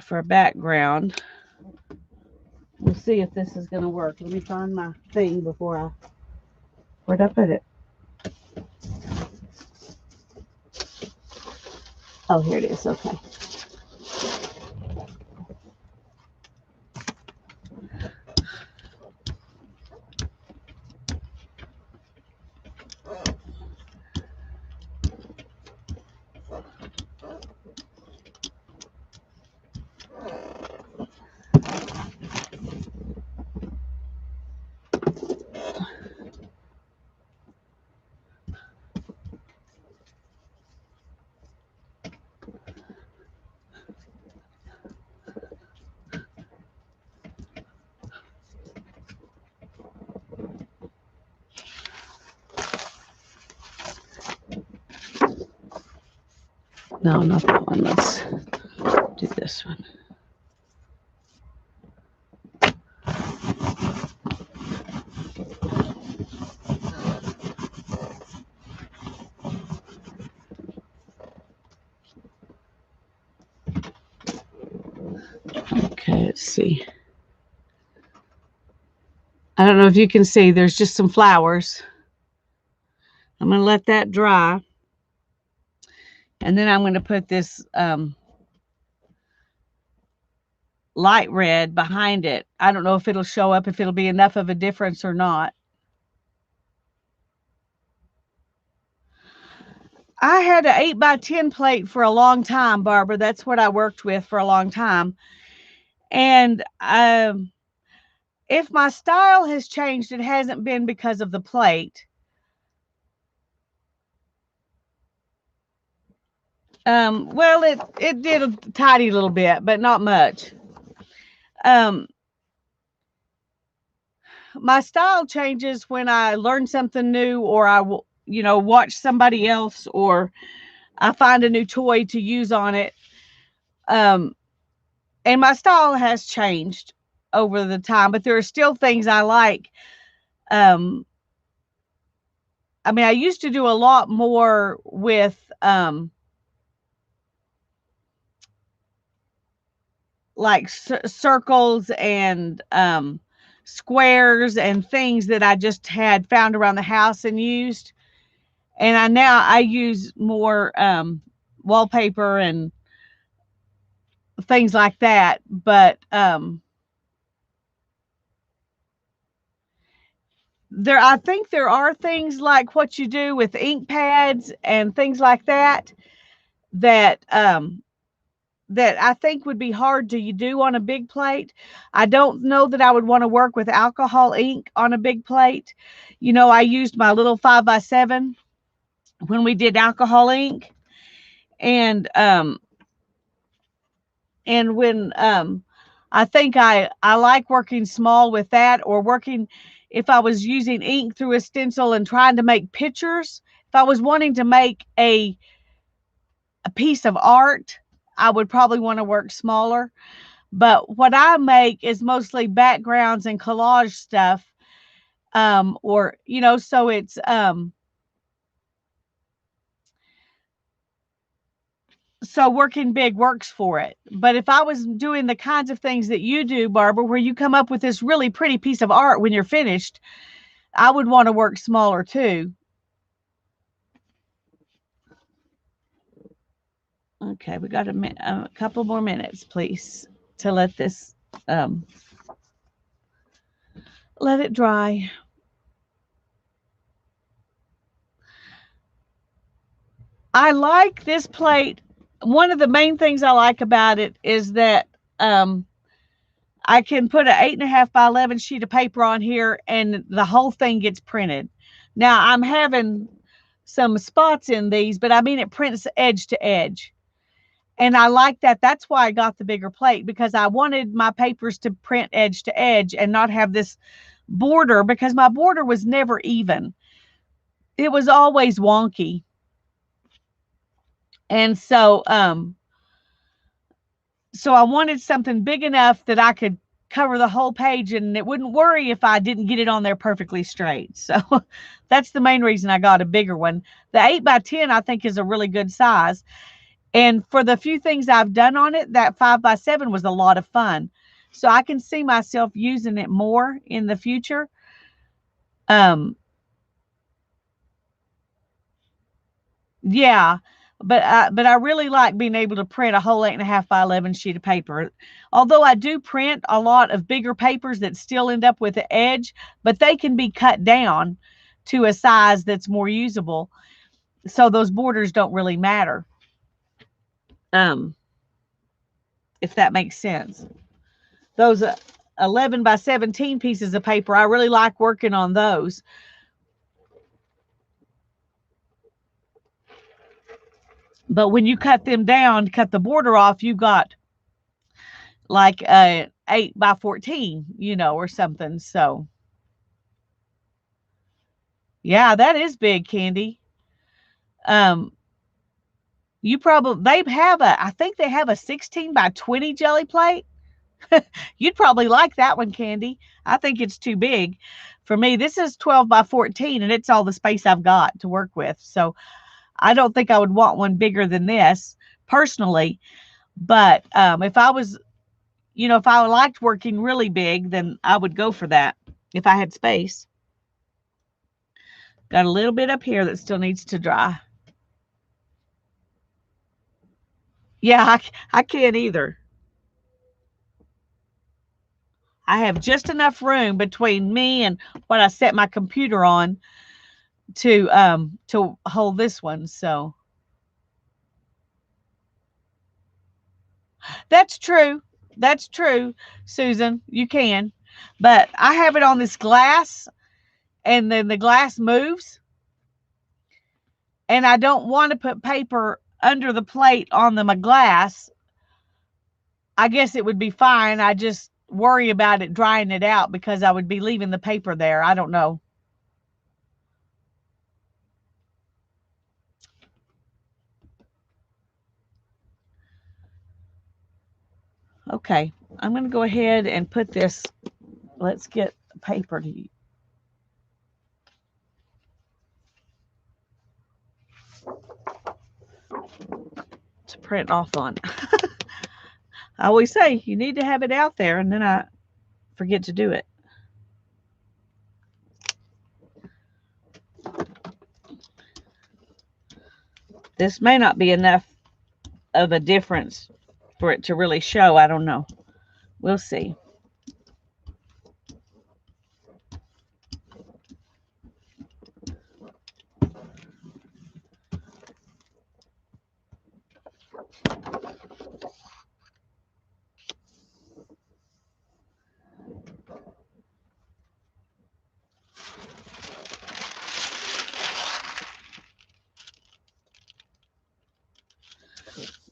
For a background. We'll see if this is gonna work. Let me find my thing before I, where'd I put it? Oh, here it is, okay. No, not that one. Let's do this one. Okay, let's see. I don't know if you can see, there's just some flowers. I'm going to let that dry. And then I'm going to put this light red behind it. I don't know if it'll show up, if it'll be enough of a difference or not. I had an 8x10 plate for a long time, Barbara. That's what I worked with for a long time. And if my style has changed, it hasn't been because of the plate. Well, it did a tidy little bit, but not much. My style changes when I learn something new, or I will, watch somebody else, or I find a new toy to use on it. And my style has changed over the time, but there are still things I like. I used to do a lot more with like circles and squares and things that I just had found around the house and used. And I use more wallpaper and things like that. But I think there are things like what you do with ink pads and things like that that that I think would be hard to do on a big plate. I don't know that I would want to work with alcohol ink on a big plate. I used my little 5x7 when we did alcohol ink, and when I think I like working small with that, or working, if I was using ink through a stencil and trying to make pictures. If I was wanting to make a piece of art, I would probably want to work smaller. But what I make is mostly backgrounds and collage stuff. Or, so it's, so working big works for it. But if I was doing the kinds of things that you do, Barbara, where you come up with this really pretty piece of art when you're finished, I would want to work smaller too. Okay, we got a couple more minutes, please, to let this, let it dry. I like this plate one of the main things I like about it is that um, I can put an 8.5 by 11 sheet of paper on here and the whole thing gets printed. Now I'm having some spots in these, but I mean, it prints edge to edge. And I like that. That's why I got the bigger plate, because I wanted my papers to print edge to edge and not have this border, because my border was never even. It was always wonky. And so I wanted something big enough that I could cover the whole page and it wouldn't worry if I didn't get it on there perfectly straight. So that's the main reason I got a bigger one. The 8 by 10 I think is a really good size. And for the few things I've done on it, that 5 by 7 was a lot of fun. So I can see myself using it more in the future. Yeah, but I really like being able to print a whole 8.5 by 11 sheet of paper. Although I do print a lot of bigger papers that still end up with the edge, but they can be cut down to a size that's more usable. So those borders don't really matter. Um, if that makes sense. Those 11 by 17 pieces of paper, I really like working on those. But when you cut them down, cut the border off, you got like a 8 by 14, or something. So, yeah, that is big, Candy. Um, you probably, I think they have a 16 by 20 jelly plate. You'd probably like that one, Candy. I think it's too big for me. This is 12 by 14 and it's all the space I've got to work with. So I don't think I would want one bigger than this personally. But if I was, if I liked working really big, then I would go for that if I had space. Got a little bit up here that still needs to dry. Yeah, I can't either. I have just enough room between me and what I set my computer on to hold this one. So that's true. That's true, Susan. You can. But I have it on this glass and then the glass moves and I don't want to put paper under the plate on my glass. I guess it would be fine. I just worry about it drying it out because I would be leaving the paper there. I don't know. Okay, I'm going to go ahead and put this. Let's get paper to print off on. I always say you need to have it out there, and then I forget to do it. This may not be enough of a difference for it to really show. I don't know. We'll see.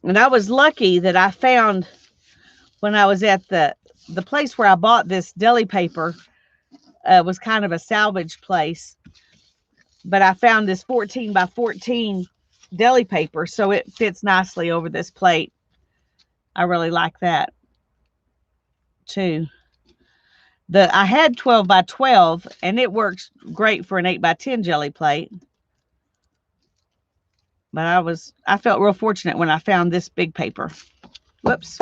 And I was lucky that I found when I was at the place where I bought this deli paper was kind of a salvage place, but I found this 14 by 14 deli paper, so it fits nicely over this plate. I really like that too. I had 12 by 12 and it works great for an 8 by 10 jelly plate. But I felt real fortunate when I found this big paper. Whoops.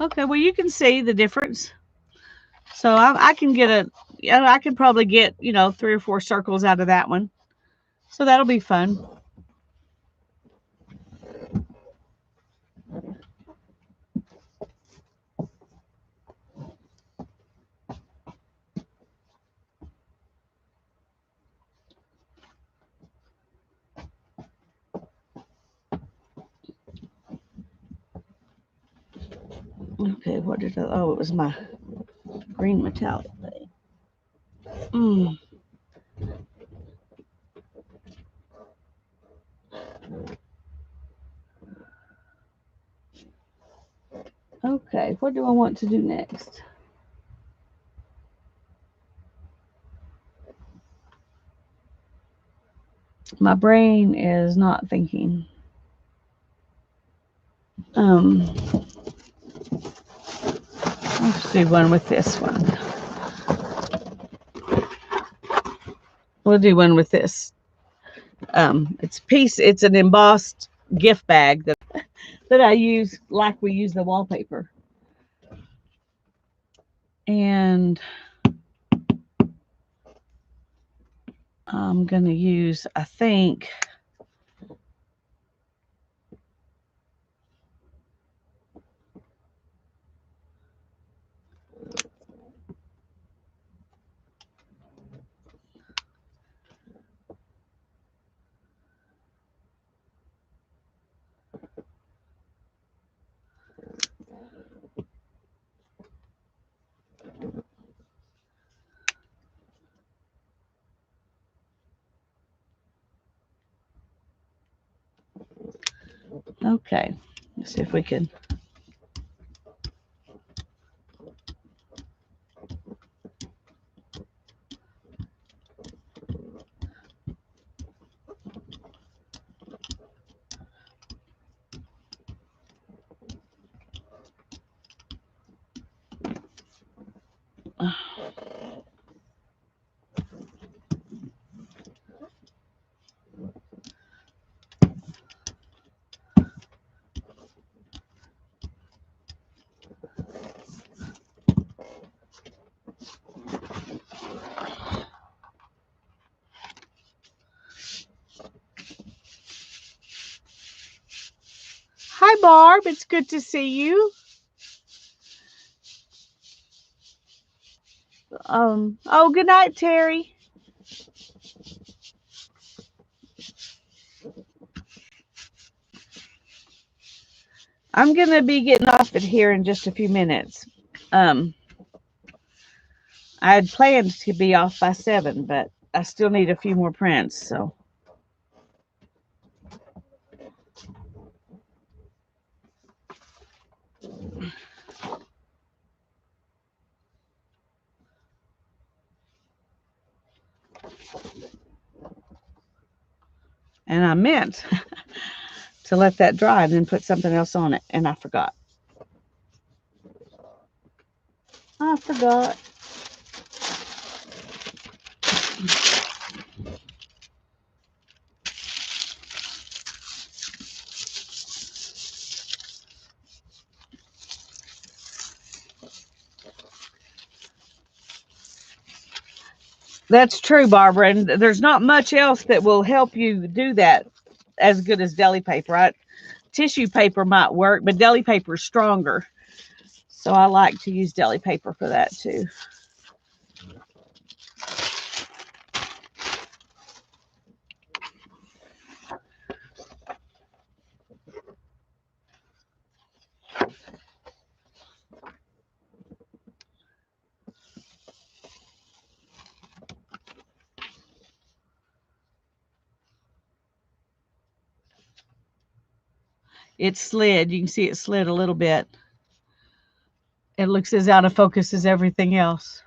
Okay, well you can see the difference. So I can get I can probably get 3 or 4 circles out of that one. So that'll be fun. Okay, what did I? Oh, it was my green metallic thing. Mm. Okay, what do I want to do next? My brain is not thinking. Um, let's do one with this one. We'll do one with this. It's an embossed gift bag that I use like we use the wallpaper. And I'm going to use, I think, okay, let's see if we can. Hi, Barb. It's good to see you. Oh, good night, Terry. I'm going to be getting off it here in just a few minutes. Um, I had planned to be off by 7, but I still need a few more prints. So, and I meant to let that dry and then put something else on it, and I forgot. I forgot. That's true, Barbara. And there's not much else that will help you do that as good as deli paper. Tissue paper might work, but deli paper is stronger. So I like to use deli paper for that too. It slid. You can see it slid a little bit. It looks as out of focus as everything else.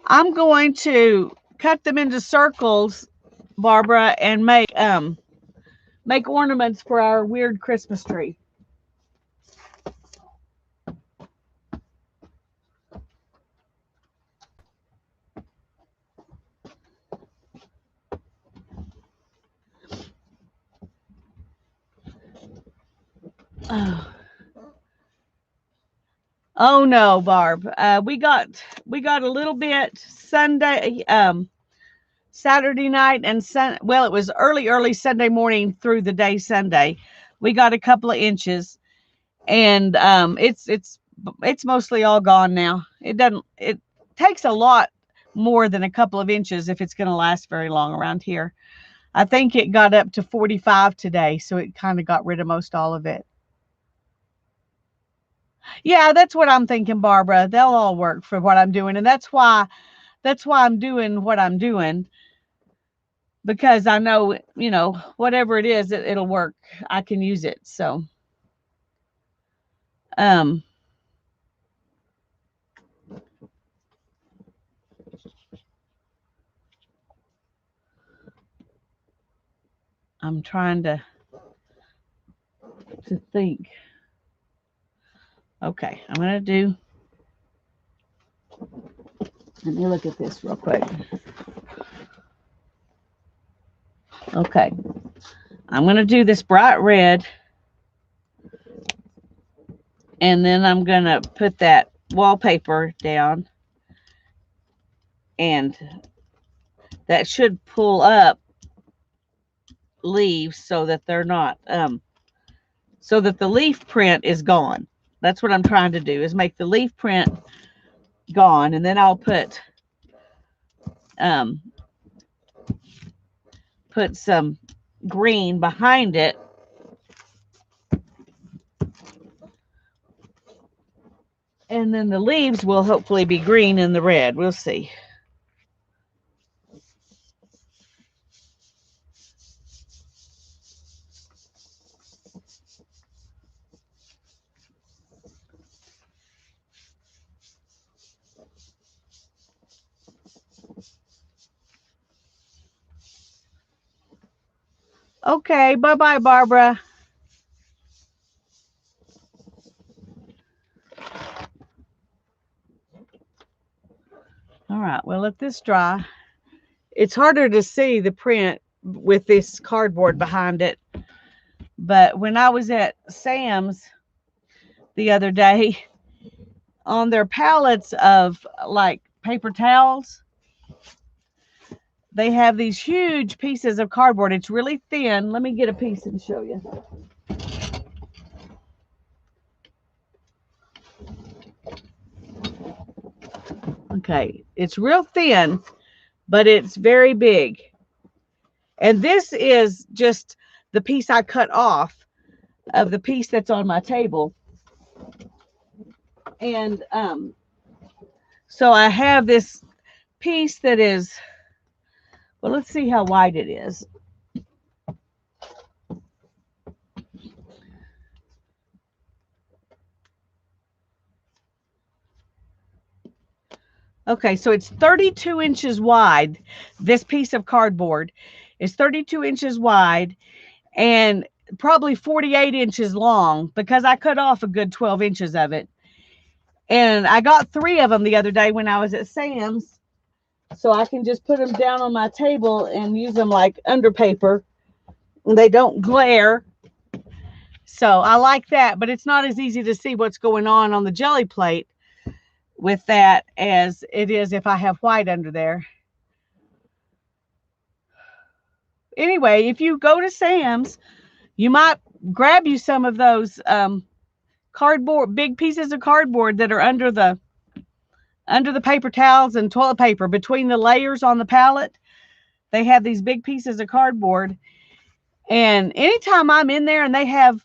I'm going to cut them into circles, Barbara, and make ornaments for our weird Christmas tree. Oh no, Barb. We got a little bit Sunday, Saturday night and well, it was early Sunday morning through the day Sunday. We got a couple of inches, and it's mostly all gone now. It takes a lot more than a couple of inches if it's going to last very long around here. I think it got up to 45 today, so it kind of got rid of most all of it. Yeah, that's what I'm thinking, Barbara. They'll all work for what I'm doing, and that's why I'm doing what I'm doing, because I know, whatever it is, it'll work. I can use it. So, um, I'm trying to think. Okay, I'm gonna do. Let me look at this real quick. Okay, I'm gonna do this bright red, and then I'm gonna put that wallpaper down, and that should pull up leaves so that they're not so that the leaf print is gone. That's what I'm trying to do, is make the leaf print gone, and then I'll um put some green behind it, and then the leaves will hopefully be green in the red. We'll see. Okay, bye-bye, Barbara. All right, we'll let this dry. It's harder to see the print with this cardboard behind it, but when I was at Sam's the other day, on their pallets of like paper towels, they have these huge pieces of cardboard. It's really thin. Let me get a piece and show you. Okay, it's real thin, but it's very big. And this is just the piece I cut off of the piece that's on my table. And so I have this piece that is, well, let's see how wide it is. Okay, so it's 32 inches wide. This piece of cardboard is 32 inches wide and probably 48 inches long, because I cut off a good 12 inches of it. And I got 3 of them the other day when I was at Sam's, so I can just put them down on my table and use them like under paper. They don't glare. So I like that, but it's not as easy to see what's going on the jelly plate with that as it is if I have white under there. Anyway, if you go to Sam's, you might grab you some of those cardboard, big pieces of cardboard that are under the paper towels and toilet paper, between the layers on the pallet. They have these big pieces of cardboard, and anytime I'm in there and they have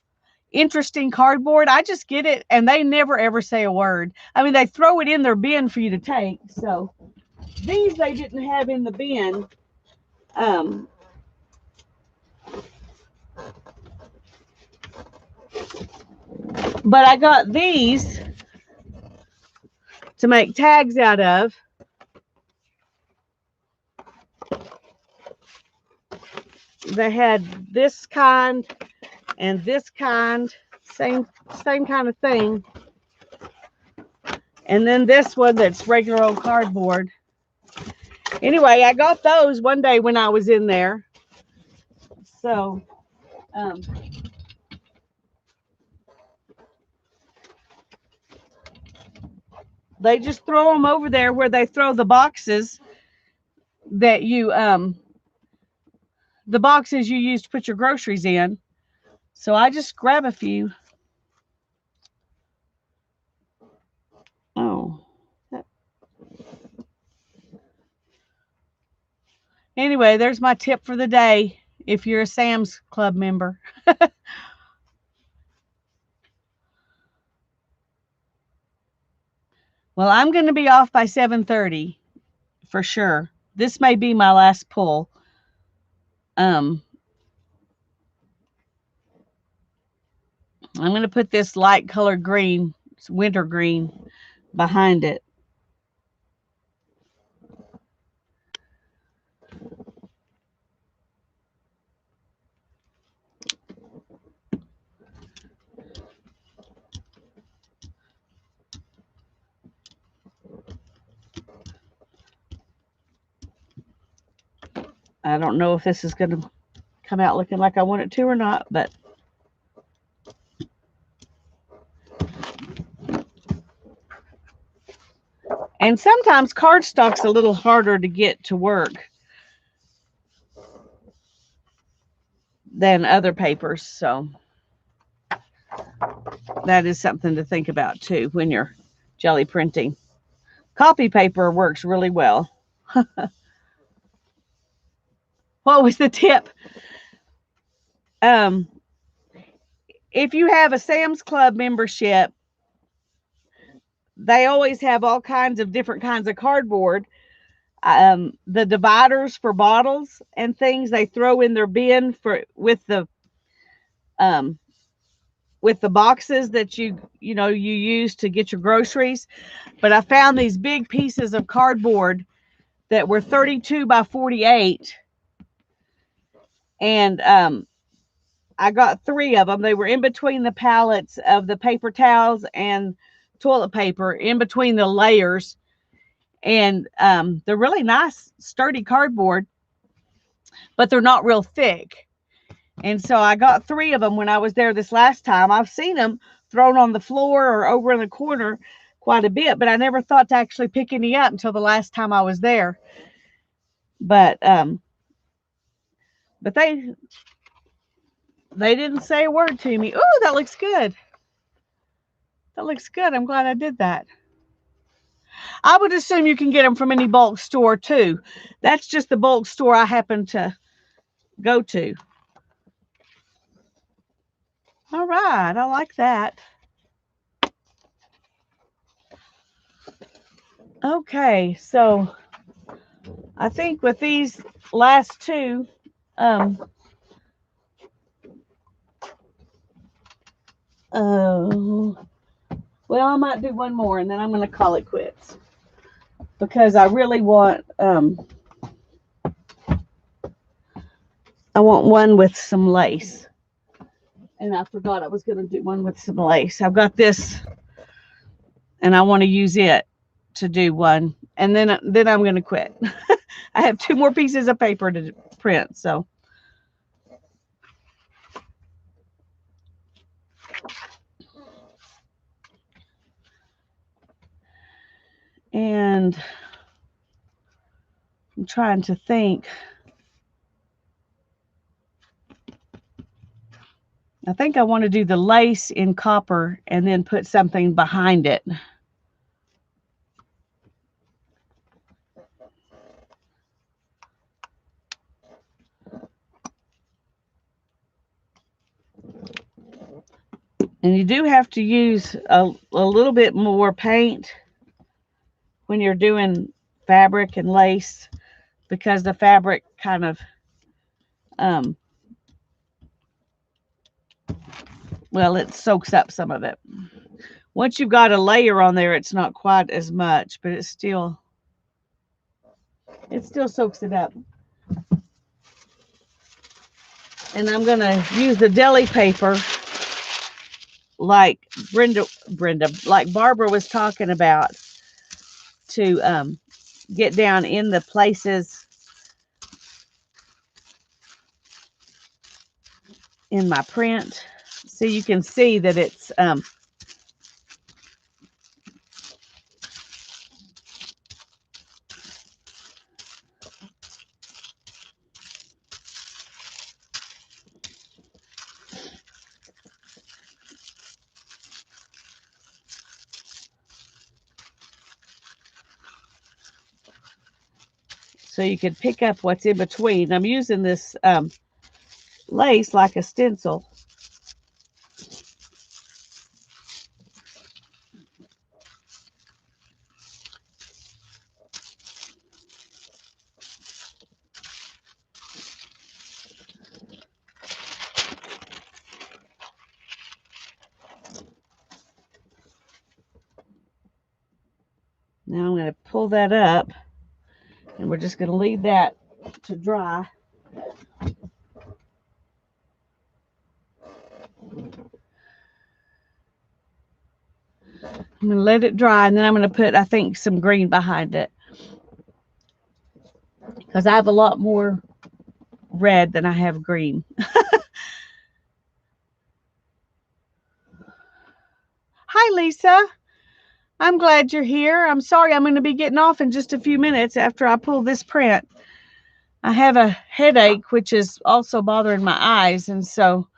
interesting cardboard, I just get it, and they never ever say a word. I mean, they throw it in their bin for you to take. So these they didn't have in the bin. But I got these to make tags out of. They had this kind and this kind, same kind of thing. And then this one that's regular old cardboard. Anyway, I got those one day when I was in there. So, They just throw them over there where they throw the boxes that the boxes you use to put your groceries in. So I just grab a few. Oh. Anyway, there's my tip for the day if you're a Sam's Club member. Well, I'm going to be off by 7:30 for sure. This may be my last pull. Um, I'm going to put this light colored green, it's winter green, behind it. I don't know if this is going to come out looking like I want it to or not, but and sometimes cardstock's a little harder to get to work than other papers, so that is something to think about too when you're jelly printing. Copy paper works really well. What was the tip? Um, if you have a Sam's Club membership, they always have all kinds of different kinds of cardboard. The dividers for bottles and things they throw in their bin for um, with the boxes that you use to get your groceries. But I found these big pieces of cardboard that were 32 by 48, and I got 3 of them. They were in between the pallets of the paper towels and toilet paper, in between the layers, and they're really nice, sturdy cardboard, but they're not real thick. And so I got 3 of them when I was there this last time. I've seen them thrown on the floor or over in the corner quite a bit, but I never thought to actually pick any up until the last time I was there. But but they didn't say a word to me. Ooh, that looks good. That looks good. I'm glad I did that. I would assume you can get them from any bulk store too. That's just the bulk store I happen to go to. All right, I like that. Okay, so I think with these last 2, um, oh, well, I might do one more and then I'm going to call it quits because I really I want one with some lace. And I forgot I was going to do one with some lace. I've got this and I want to use it to do one. And then I'm going to quit. I have 2 more pieces of paper to print, so and I'm trying to think. I think I want to do the lace in copper and then put something behind it. And you do have to use a little bit more paint when you're doing fabric and lace because the fabric kind of, um, well, it soaks up some of it. Once you've got a layer on there, it's not quite as much, but it still soaks it up. And I'm going to use the deli paper like like Barbara was talking about to get down in the places in my print. So you can see that it's so you can pick up what's in between. I'm using this lace like a stencil. Now I'm going to pull that up, and we're just going to leave that to dry. I'm going to let it dry, and then I'm going to put, I think, some green behind it, because I have a lot more red than I have green. Hi, Lisa. I'm glad you're here. I'm sorry I'm going to be getting off in just a few minutes after I pull this print. I have a headache, which is also bothering my eyes, and so,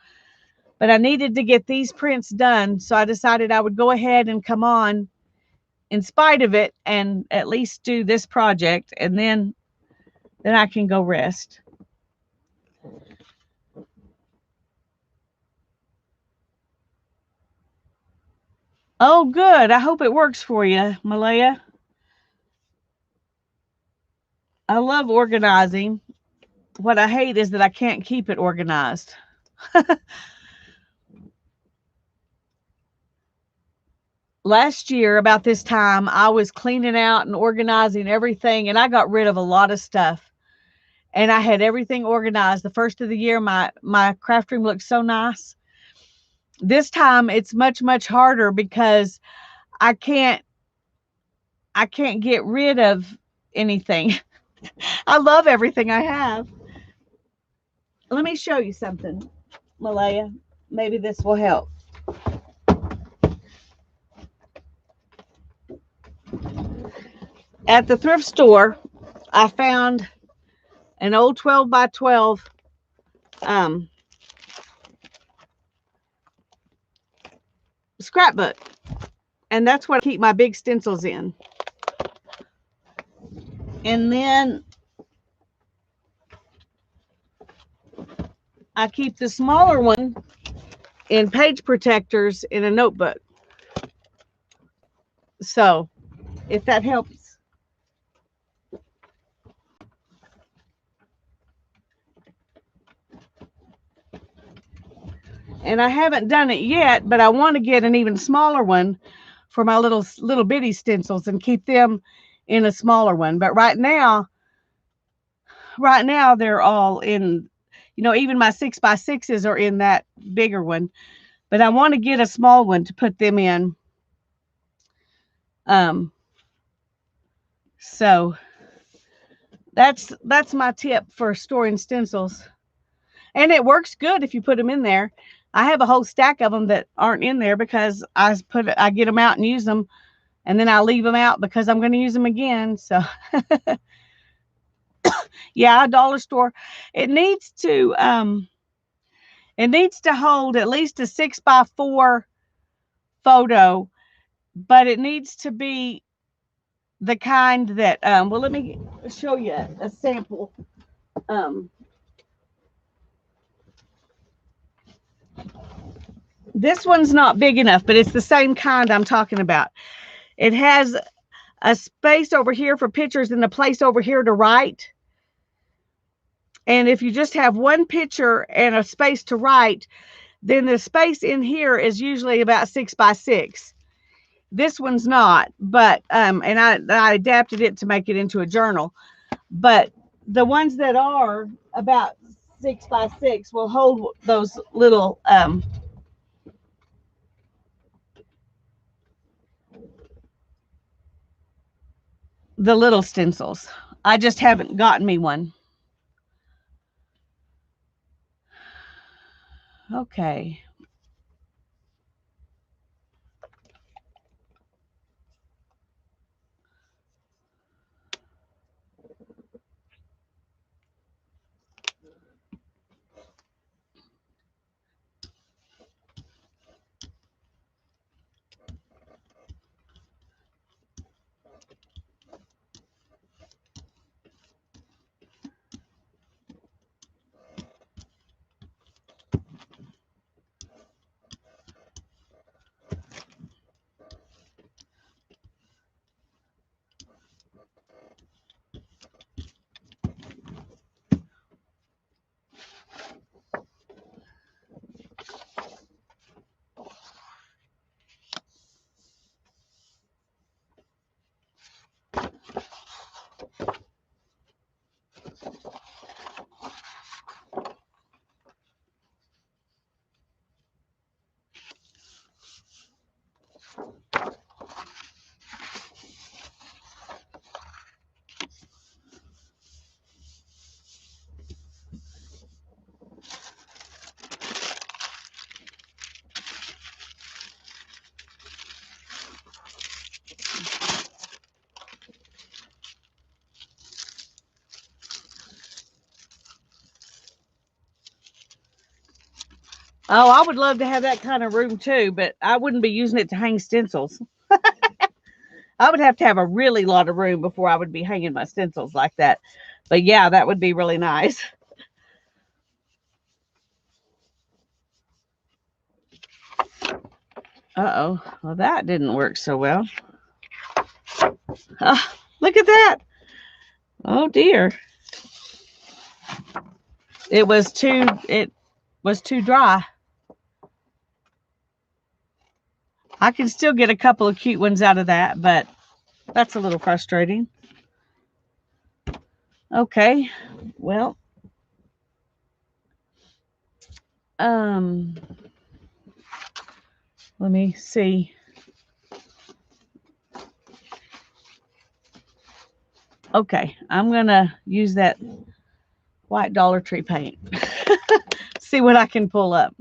but I needed to get these prints done, so I decided I would go ahead and come on in spite of it and at least do this project, and then I can go rest. Oh, good. I hope it works for you, Malaya. I love organizing. What I hate is that I can't keep it organized. Last year, about this time, I was cleaning out and organizing everything, and I got rid of a lot of stuff. And I had everything organized. The first of the year, my craft room looked so nice. This time, it's much harder because I can't get rid of anything. I love everything I have. Let me show you something, Malaya. Maybe this will help. At the thrift store, I found an old 12 by 12 scrapbook, and that's what I keep my big stencils in. And then I keep the smaller one in page protectors in a notebook. So, if that helps. And I haven't done it yet, but I want to get an even smaller one for my little bitty stencils and keep them in a smaller one. But right now they're all in, even my 6x6s are in that bigger one. But I want to get a small one to put them in. So that's my tip for storing stencils. And it works good if you put them in there. I have a whole stack of them that aren't in there because I get them out and use them, and then I leave them out because I'm going to use them again. So yeah, a dollar store. It needs to hold at least a 6x4 photo, but it needs to be the kind that well, let me show you a sample. This one's not big enough, but it's the same kind I'm talking about. It has a space over here for pictures and a place over here to write. And if you just have one picture and a space to write, then the space in here is usually about 6x6. This one's not, but and I adapted it to make it into a journal. But the ones that are about 6x6 will hold those little the little stencils. I just haven't gotten me one. Okay. Oh, I would love to have that kind of room too, but I wouldn't be using it to hang stencils. I would have to have a really lot of room before I would be hanging my stencils like that. But yeah, that would be really nice. Uh-oh. Well, that didn't work so well. Look at that. Oh dear. It was too dry. I can still get a couple of cute ones out of that, but that's a little frustrating. Okay. Well, um let me see. Okay, I'm going to use that white Dollar Tree paint. See what I can pull up.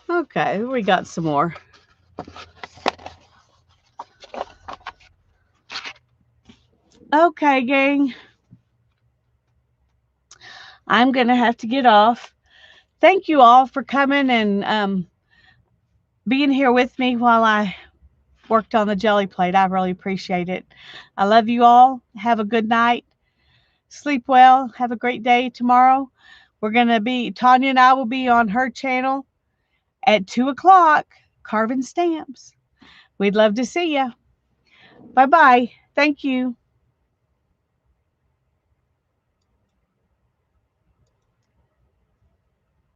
Okay, we got some more. Okay, gang. I'm going to have to get off. Thank you all for coming and being here with me while I worked on the jelly plate. I really appreciate it. I love you all. Have a good night. Sleep well. Have a great day tomorrow. Tanya and I will be on her channel at 2 o'clock, carving stamps. We'd love to see you. Bye bye. Thank you.